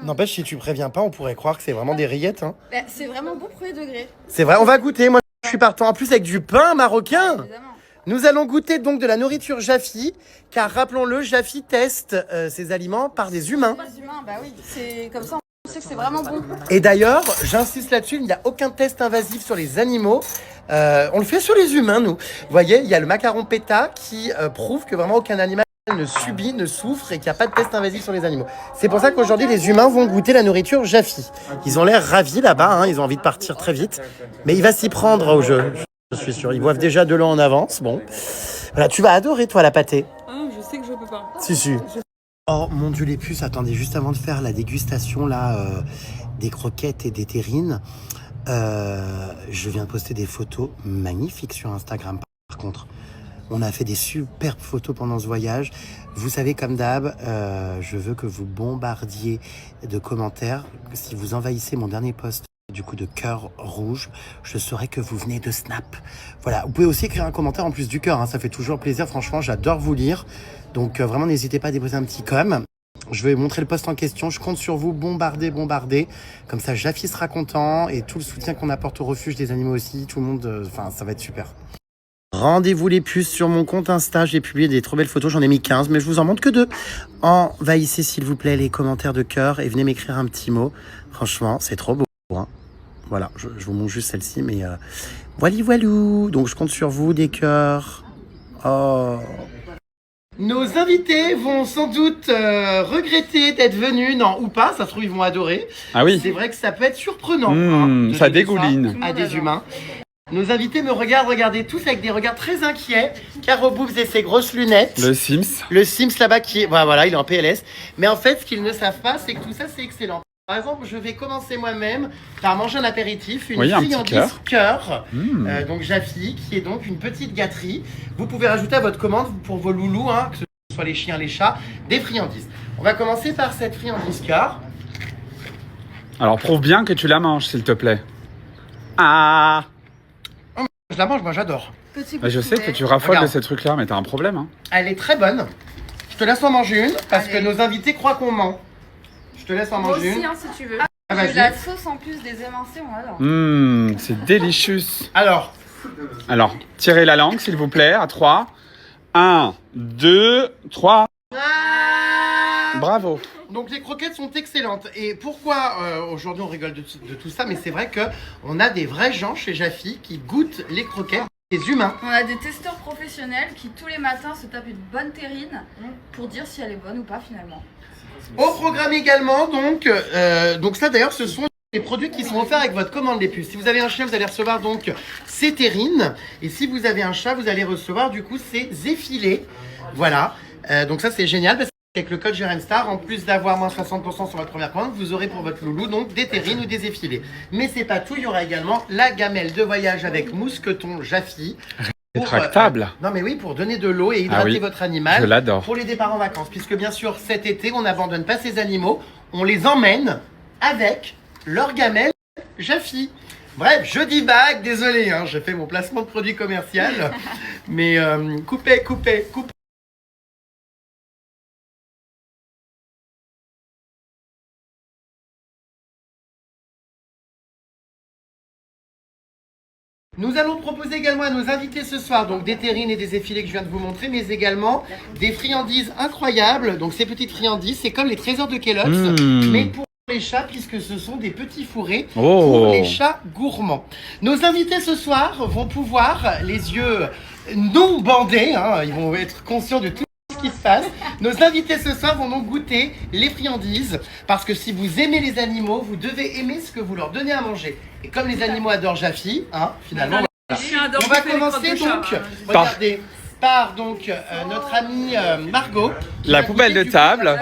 N'empêche, si tu préviens pas, on pourrait croire que c'est vraiment des rillettes. Hein. Bah, c'est vraiment bon premier degré. C'est vrai, on va goûter. Moi, je suis partant. En plus, avec du pain marocain. Évidemment. Nous allons goûter donc de la nourriture Jaffi, car rappelons-le, Jaffi teste ses aliments par des humains. Pas humain, bah oui, c'est comme ça, on sait que c'est vraiment bon. Et d'ailleurs, j'insiste là-dessus, il n'y a aucun test invasif sur les animaux. On le fait sur les humains, nous. Vous voyez, il y a le macaron PETA qui prouve que vraiment aucun animal ne subit, ne souffre et qu'il n'y a pas de test invasif sur les animaux. C'est pour ça qu'aujourd'hui, les humains vont goûter la nourriture Jaffi. Ils ont l'air ravis là-bas, hein, ils ont envie de partir très vite. Mais il va s'y prendre au jeu, je suis sûr. Ils boivent déjà de l'eau en avance. Bon. Voilà, tu vas adorer, toi, la pâtée. Ah, je sais que je peux pas. Si. Oh mon Dieu, les puces, attendez, juste avant de faire la dégustation là, des croquettes et des terrines, je viens de poster des photos magnifiques sur Instagram. Par contre, on a fait des superbes photos pendant ce voyage. Vous savez, comme d'hab, je veux que vous bombardiez de commentaires. Si vous envahissez mon dernier post du coup de cœur rouge, je saurai que vous venez de Snap. Voilà, vous pouvez aussi écrire un commentaire en plus du cœur, hein, ça fait toujours plaisir, franchement, j'adore vous lire. Donc vraiment, n'hésitez pas à déposer un petit com. Je vais montrer le post en question, je compte sur vous, bombardez. Comme ça, Jaffi sera content et tout le soutien qu'on apporte au refuge des animaux aussi, tout le monde, enfin, ça va être super. Rendez-vous les puces sur mon compte Insta, j'ai publié des trop belles photos, j'en ai mis 15, mais je vous en montre que 2. Envahissez s'il vous plaît les commentaires de cœur et venez m'écrire un petit mot. Franchement, c'est trop beau. Hein. Voilà, je vous montre juste celle-ci, mais voilou. Donc je compte sur vous, des cœurs. Oh. Nos invités vont sans doute regretter d'être venus, non, ou pas, ça se trouve ils vont adorer. Ah oui. C'est vrai que ça peut être surprenant. Mmh, de ça donner dégouline. ça à des humains. Nos invités me regardent, regardez tous avec des regards très inquiets. Caro Boobs et ses grosses lunettes. Le Sims. Le Sims là-bas qui est... Voilà, il est en PLS. Mais en fait, ce qu'ils ne savent pas, c'est que tout ça, c'est excellent. Par exemple, je vais commencer moi-même par manger un apéritif, une friandise cœur, donc Jaffi, qui est donc une petite gâterie. Vous pouvez rajouter à votre commande pour vos loulous, hein, que ce soit les chiens, les chats, des friandises. On va commencer par cette friandise cœur. Alors prouve bien que tu la manges, s'il te plaît. Ah. Je la mange, moi j'adore. Bah, je sais que tu raffoles de ces trucs-là, mais t'as un problème. Hein. Elle est très bonne. Je te laisse en manger une, parce que nos invités croient qu'on ment. Je te laisse en manger une. Moi aussi, hein, si tu veux. Ah, la sauce en plus des émincés, on adore. C'est délicieux. Alors, tirez la langue, s'il vous plaît, à 3. 1, 2, 3. Bravo. Donc les croquettes sont excellentes. Et pourquoi aujourd'hui on rigole de tout ça, mais c'est vrai qu'on a des vrais gens chez Jaffi qui goûtent les croquettes, des humains. On a des testeurs professionnels qui tous les matins se tapent une bonne terrine pour dire si elle est bonne ou pas finalement. Au programme également, donc ça d'ailleurs, ce sont les produits qui sont offerts avec votre commande des puces. Si vous avez un chien, vous allez recevoir donc ces terrines. Et si vous avez un chat, vous allez recevoir du coup ces effilés. Voilà. Donc ça, c'est génial parce qu'avec le code JRMSTAR, en plus d'avoir moins 60% sur votre première commande, vous aurez pour votre loulou donc des terrines ou des effilés. Mais c'est pas tout, il y aura également la gamelle de voyage avec mousqueton Jaffi. Rétractable. Non mais oui, pour donner de l'eau et hydrater votre animal. Je l'adore. Pour les départs en vacances, puisque bien sûr cet été on n'abandonne pas ces animaux, on les emmène avec leur gamelle Jaffi. Bref, je divague, désolé, hein, j'ai fait mon placement de produit commercial, mais coupez. Nous allons proposer également à nos invités ce soir donc des terrines et des effilés que je viens de vous montrer, mais également des friandises incroyables. Donc ces petites friandises, c'est comme les trésors de Kellogg's, mais pour les chats, puisque ce sont des petits fourrés pour les chats gourmands. Nos invités ce soir vont pouvoir, les yeux non bandés, hein, ils vont être conscients de tout ce qui se passe. Nos invités ce soir vont donc goûter les friandises, parce que si vous aimez les animaux, vous devez aimer ce que vous leur donnez à manger. Et comme les animaux adorent Jaffi, hein, finalement, on va commencer donc, regardez, par donc notre amie Margot. La poubelle de table.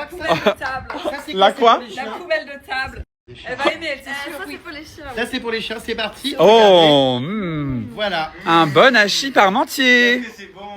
La quoi? La poubelle de table. Elle va aimer, elle, c'est sûr. Ça, c'est pour les chiens. Ça, c'est pour les chiens, c'est parti. Oh, voilà. Un bon hachis parmentier.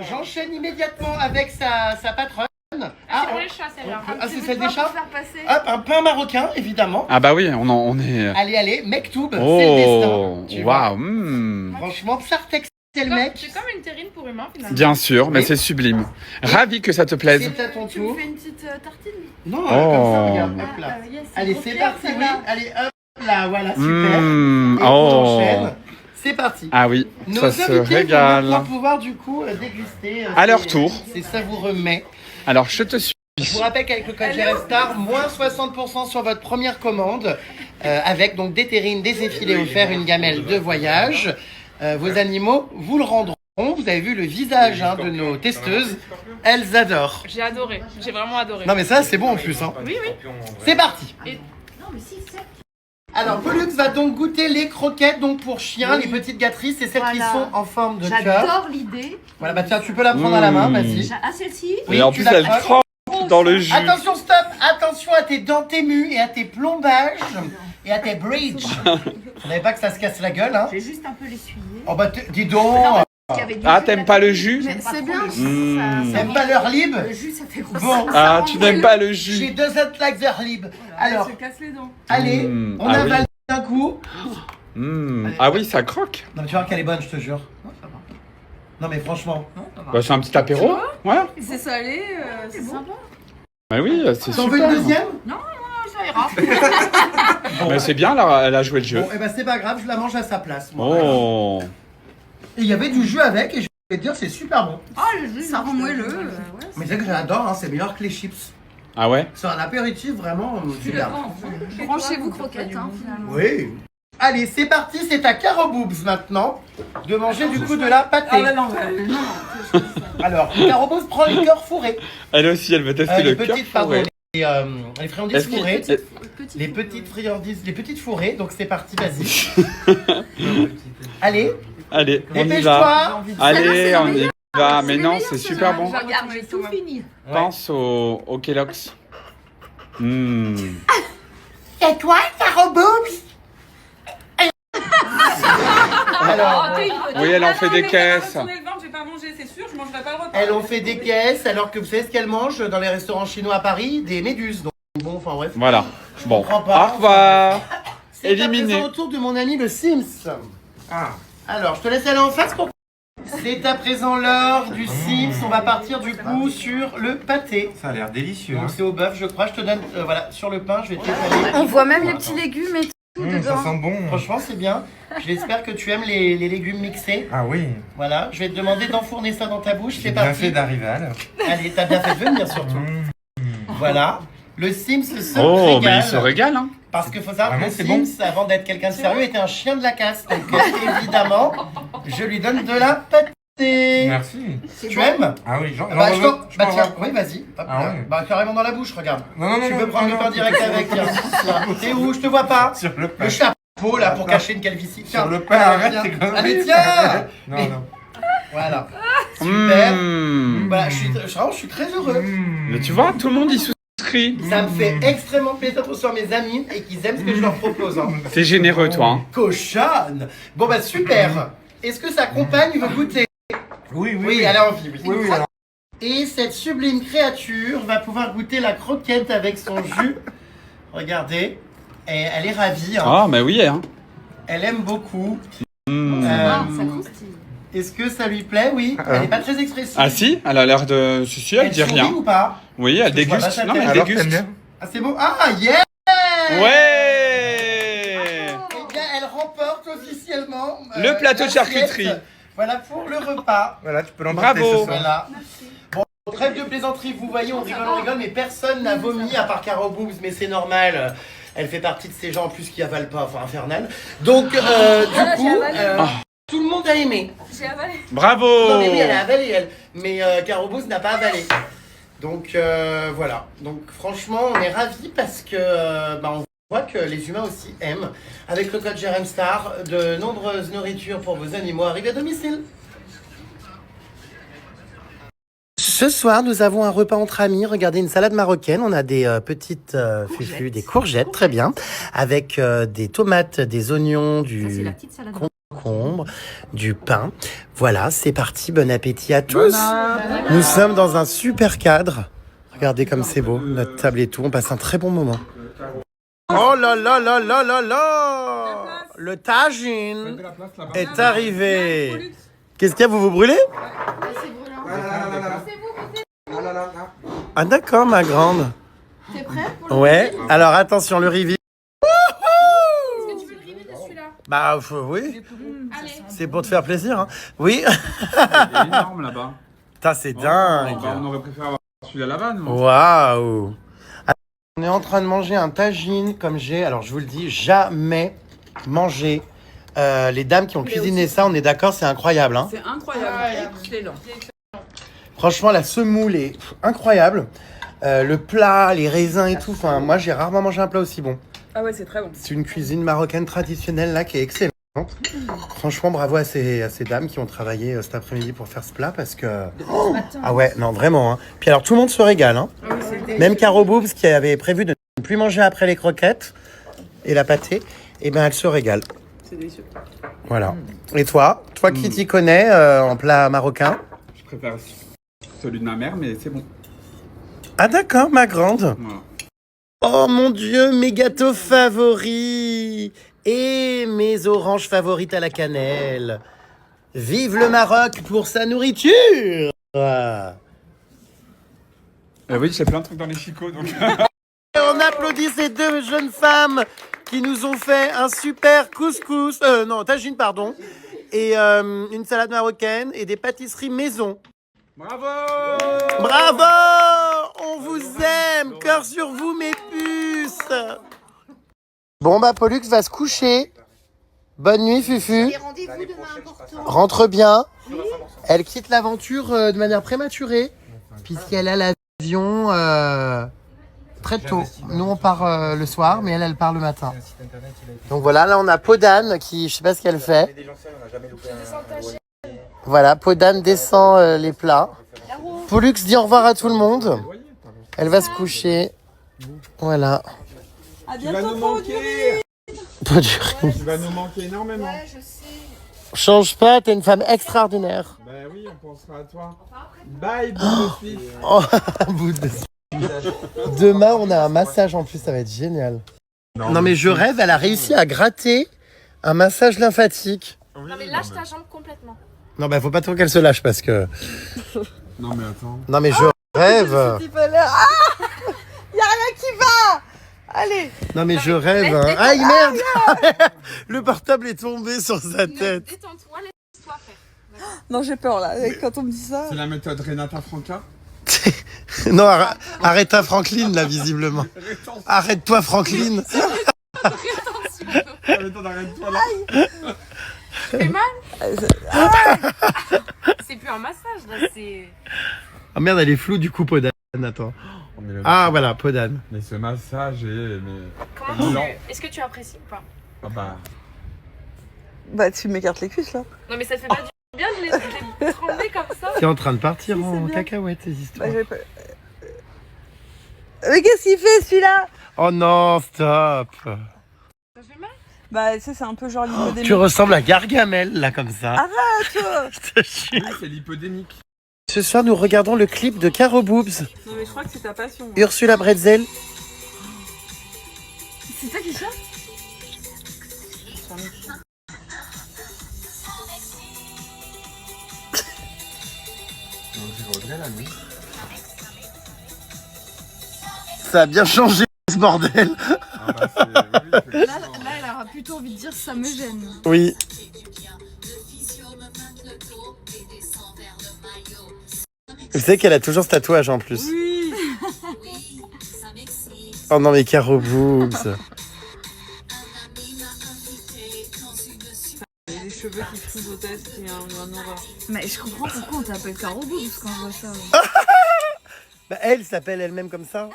J'enchaîne immédiatement avec sa patronne. C'est pour les chats, celle-là. Ah, c'est celle des chats. Faire passer. Hop, un pain marocain, évidemment. Ah bah oui, on est... Allez, Mektoub, c'est le destin. Oh, waouh. Franchement, Sartex, c'est le mec. C'est comme une terrine pour humain, finalement. Bien sûr, mais c'est sublime. Ravi que ça te plaise. C'est à ton Tu me tour. fais une petite tartine? Non, comme ça, regarde, hop là. Yes, Allez, trop c'est fière, parti, oui. celle-là. Allez, hop là, voilà, super. Et on enchaîne. C'est parti. Ah oui, Nos ça se invités régale. vont pouvoir du coup déguster. À leur tour. C'est savoureux mets. Alors, je te suis. Je vous rappelle qu'avec le code JRMSTAR, moins 60% sur votre première commande, avec donc des terrines, des effilés offerts, une gamelle de voyage. Vos animaux vous le rendront. Vous avez vu le visage de nos testeuses, elles adorent. J'ai adoré, j'ai vraiment adoré. Non mais ça c'est bon en plus. Hein. Oui. C'est parti. Non, mais si, c'est. Alors Pollux va donc goûter les croquettes donc pour chiens, les petites gâteries, c'est celles qui sont en forme de cœur. J'adore l'idée. Voilà, bah tiens, tu peux la prendre à la main, vas-y. Ah, celle-ci? Oui, Et en tu plus, la elle prends. trempe dans le jus. Attention, stop! Attention à tes dents témues et à tes plombages et à tes bridges. Vous savez pas que ça se casse la gueule, hein? J'ai juste un peu l'essuyé. Oh bah dis donc! Ah, t'aimes pas le jus? Mais c'est bien. T'aimes pas leur lib? Le jus, ça fait grossir. Bon, Ah, tu n'aimes pas le she jus. doesn't like their lib. Alors, Elle se casse les dents. allez, on ah avale d'un coup. Ah oui, ça croque. Non, mais tu vois qu'elle est bonne, je te jure. Non, mais franchement. Bah, c'est un petit apéro. Ouais. C'est salé, c'est sympa. Bah oui, c'est T'en veux une super. deuxième? Ça ira. Mais c'est bien, elle a joué le jeu. Bon, et bah c'est pas grave, je la mange à sa place. Moi. Oh. Et il y avait du jus avec, et je vais te dire, c'est super bon. Ah, le jus, ça rend moelleux. Mais c'est que j'adore, hein, c'est meilleur que les chips. Ah ouais? C'est un apéritif vraiment super. Branchez-vous croquettes, hein, finalement. Oui. Allez, c'est parti, c'est à Caro Boobs maintenant de manger du coup de la pâtée. Alors, Caro Boobs prend le cœur fourré. Elle aussi, elle veut tester le cœur fourré. Les friandises Est-ce fourrées. qu'il- Les petites friandises, les petites fourrées. Donc c'est parti, vas-y. Allez, Allez, on y va. Dépêche-toi. Allez, on y va. Mais non, c'est super bon. Regarde, j'ai tout fini. Pense au Kellogg's. Et toi, Caro Boobs? Alors, Oui, elle en fait des caisses. Tourner le ventre, je vais pas manger, c'est sûr, je mangerai pas le repas. elles ont fait des caisses, alors que vous savez ce qu'elles mangent dans les restaurants chinois à Paris? Des méduses. Donc, bon, enfin bref. Voilà. Bon, comprends pas. au revoir. C'est Éliminé. à présent au tour de mon ami le Sims. Alors, je te laisse aller en face pour... C'est à présent l'heure du Sims. On va partir du coup sur le pâté. Ça a l'air délicieux. Donc c'est au bœuf, je crois. Je te donne, voilà, sur le pain, je vais te l'étaler. On voit même les petits légumes et tout Ça dedans. sent bon. Franchement, c'est bien. J'espère que tu aimes les légumes mixés. Ah oui. Voilà, je vais te demander d'enfourner ça dans ta bouche. J'ai C'est bien parti. fait d'arriver à l'heure. Allez, t'as bien fait de venir surtout. Voilà. Le Sims se Oh, régale. mais il se régale, hein. Parce qu'il faut savoir que Vraiment, le c'est Sims, avant d'être quelqu'un de sérieux, était un chien de la casse. Donc évidemment, je lui donne de la pâtée. Merci. Tu aimes? Ah oui, genre. Bah, je bah peux tiens, avoir- oui, vas-y. Hop, Ah là. ouais. Bah, carrément dans la bouche, regarde. Non, Tu peux prendre le pain direct avec, tiens. T'es où? Je te vois pas. Sur le pain. Le chapeau, là, pour cacher une calvitie. Tiens. Sur le pain, arrête tes conneries. Allez, tiens. Non, Mais- non. Voilà. Super. Mmh. Voilà, je suis très heureux. Mais tu vois, tout le monde y souscrit. Ça me fait extrêmement plaisir de recevoir mes amis et qu'ils aiment ce que je leur propose. Hein. T'es généreux, toi. Hein. Cochonne. Bon, bah, super. Est-ce que sa compagne veut goûter? Oui, oui. Oui, elle a envie. Oui. Oui, oui, alors. Et cette sublime créature va pouvoir goûter la croquette avec son jus. Regardez. Et elle est ravie. Hein. Ah, mais oui, hein. Elle aime beaucoup. Ça croustille. Est-ce que ça lui plaît? Oui. Elle n'est pas très expressive. Ah si, elle a l'air de... Si, elle dit sourit rien. ou pas? Oui, elle Parce que je vois déguste. pas sa Non, mais elle tête. Alors, déguste. t'aimes bien? Ah, c'est beau. Ah, yeah. Ouais. Eh bien, elle remporte officiellement Le plateau de l'assiette. charcuterie. Voilà pour le repas. Voilà, tu peux l'emporter Bravo. ce soir. Voilà. Bon, trêve de plaisanterie, vous voyez, on rigole, mais personne n'a vomi à part Caro Boobs, mais c'est normal. Elle fait partie de ces gens en plus qui avalent pas, enfin infernal. Donc, du coup, tout le monde a aimé. J'ai avalé. Bravo. Non, mais oui, elle a avalé, elle. Mais Caro Boobs n'a pas avalé. Donc, voilà. Donc, franchement, on est ravis parce que on voit que les humains aussi aiment. Avec le code Jérém Star, de nombreuses nourritures pour vos animaux arrivent à domicile. Ce soir, nous avons un repas entre amis. Regardez, une salade marocaine. On a des petites fufus, des courgettes, très bien, avec des tomates, des oignons, Ça, c'est la du petite salade. concombre, du pain. Voilà, c'est parti. Bon appétit à tous. Nous sommes dans un super cadre. Regardez comme c'est beau, notre table et tout. On passe un très bon moment. Oh là là là là là là! Le tagine est arrivé. Qu'est-ce qu'il y a, vous vous brûlez? Ah d'accord, ma grande. T'es prêt pour Ouais, alors attention, le rivi. Est-ce que tu veux le river de celui-là? Bah oui, Allez. c'est pour te faire plaisir. Hein. Oui, C'est énorme là-bas. putain, c'est dingue. Bah, on aurait préféré avoir celui-là là-bas, nous. Waouh. On est en train de manger un tagine comme j'ai, alors je vous le dis, jamais mangé. Les dames qui ont cuisiné ça, on est d'accord, c'est incroyable. Hein. C'est incroyable. Excellent. Franchement, la semoule est incroyable. Le plat, les raisins et tout. Enfin, moi, j'ai rarement mangé un plat aussi bon. Ah ouais, c'est très bon. C'est une cuisine marocaine traditionnelle là qui est excellente. Franchement, bravo à ces dames qui ont travaillé cet après-midi pour faire ce plat parce que... Ah ouais, non, vraiment. Hein. Puis alors, tout le monde se régale. Hein. Même Caro Boobs qui avait prévu de ne plus manger après les croquettes et la pâtée, eh ben, elle se régale. C'est délicieux. Voilà. Et toi qui t'y connais en plat marocain? Je préfère celui de ma mère, mais c'est bon. Ah d'accord, ma grande. Voilà. Oh mon Dieu, mes gâteaux favoris et mes oranges favorites à la cannelle. Vive le Maroc pour sa nourriture. Oui, j'ai plein de trucs dans les chicots, donc... On applaudit ces deux jeunes femmes qui nous ont fait un super couscous, tagine pardon, et une salade marocaine et des pâtisseries maison. Bravo. Bravo! On vous aime! Cœur sur vous, mes puces! Bon, bah, Pollux va se coucher. Bonne nuit, Fufu. Et rendez-vous demain important. Rentre bien. Elle quitte l'aventure de manière prématurée, puisqu'elle a l'avion très tôt. Nous, on part le soir, mais elle part le matin. Donc voilà, là, on a Podane qui, je sais pas ce qu'elle fait. Voilà, Podane descend les plats. Pollux dit au revoir à tout le monde. Elle va se coucher. Voilà. À Tu vas bientôt, nous Paul. manquer. Pas du riz. Tu vas nous manquer énormément. Ouais, je sais. Change pas, t'es une femme extraordinaire. Ben oui, on pensera à toi. Bye, bout de Suisse. Oh, bout de... Demain, on a un massage en plus, ça va être génial. Non mais je rêve, elle a réussi à gratter un massage lymphatique. Non mais lâche ta jambe complètement. Non bah faut pas trop qu'elle se lâche parce que... Non mais attends. Non mais je rêve. Ah, y a rien qui va. Allez. Non mais je rêve. Hein. Aïe merde. Le portable est tombé sur sa tête. Détends-toi, laisse-toi faire. Non, j'ai peur là. Quand on me dit ça. C'est la méthode Renata Franca. Non, arrête-toi Franklin là visiblement. Arrête-toi Franklin. La méthode arrête-toi là. Ça fait mal. C'est plus un massage là, c'est... Oh merde, elle est floue du coup Podane. Attends. Ah voilà, Podane. Mais ce massage est... Comment Non. Est-ce que tu apprécies ou pas? Ah bah... Bah, tu m'écartes les cuisses là. Non mais ça te fait pas du bien de les trembler comme ça? C'est en train de partir Si, c'est en bien. cacahuète ces histoires. Bah, mais qu'est-ce qu'il fait celui-là? Oh non, stop. Ça fait mal? Bah, tu sais, c'est un peu genre l'hypodémie. Tu ressembles à Gargamel là comme ça. Arrête toi. Je te jure. Oui, c'est l'hypodémique. Ce soir, nous regardons le clip de Caro Boobs, Non mais je crois que c'est ta passion. Ursula Bretzel. C'est toi qui chante? Donc j'ai regret la nuit. Ça a bien changé ce bordel. Ah bah c'est... Oui, Là, effectivement. là, elle aura plutôt envie de dire ça me gêne. Oui. Vous savez qu'elle a toujours ce tatouage en plus. Oui. Oh non mais Caro Boobs. Les cheveux qui frisent aux têtes, c'est un horreur. Mais je comprends pourquoi on t'appelle Caro Boobs quand je vois ça. Bah, elle s'appelle elle-même comme ça.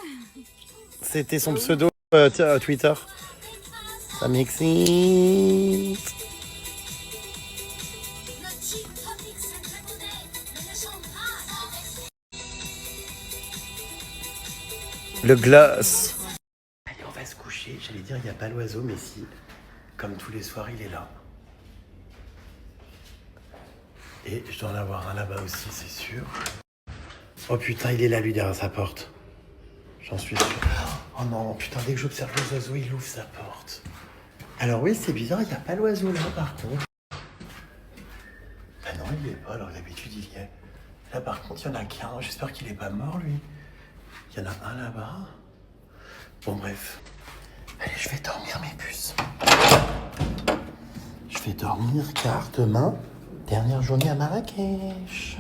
C'était son pseudo Twitter. Ça m'excite. Le gloss. Allez, on va se coucher. J'allais dire, il n'y a pas l'oiseau, mais si. Comme tous les soirs, il est là. Et je dois en avoir un là-bas aussi, c'est sûr. Oh putain, il est là, lui, derrière sa porte. J'en suis sûr. Oh non, putain, dès que j'observe les oiseaux, il ouvre sa porte. Alors oui, c'est bizarre, il n'y a pas l'oiseau là, par contre. Ah non, il n'est pas, alors d'habitude, il y est. Là, par contre, il n'y en a qu'un. J'espère qu'il n'est pas mort, lui. Il y en a un là-bas. Bon, bref. Allez, je vais dormir, mes puces. Je vais dormir, car demain, dernière journée à Marrakech.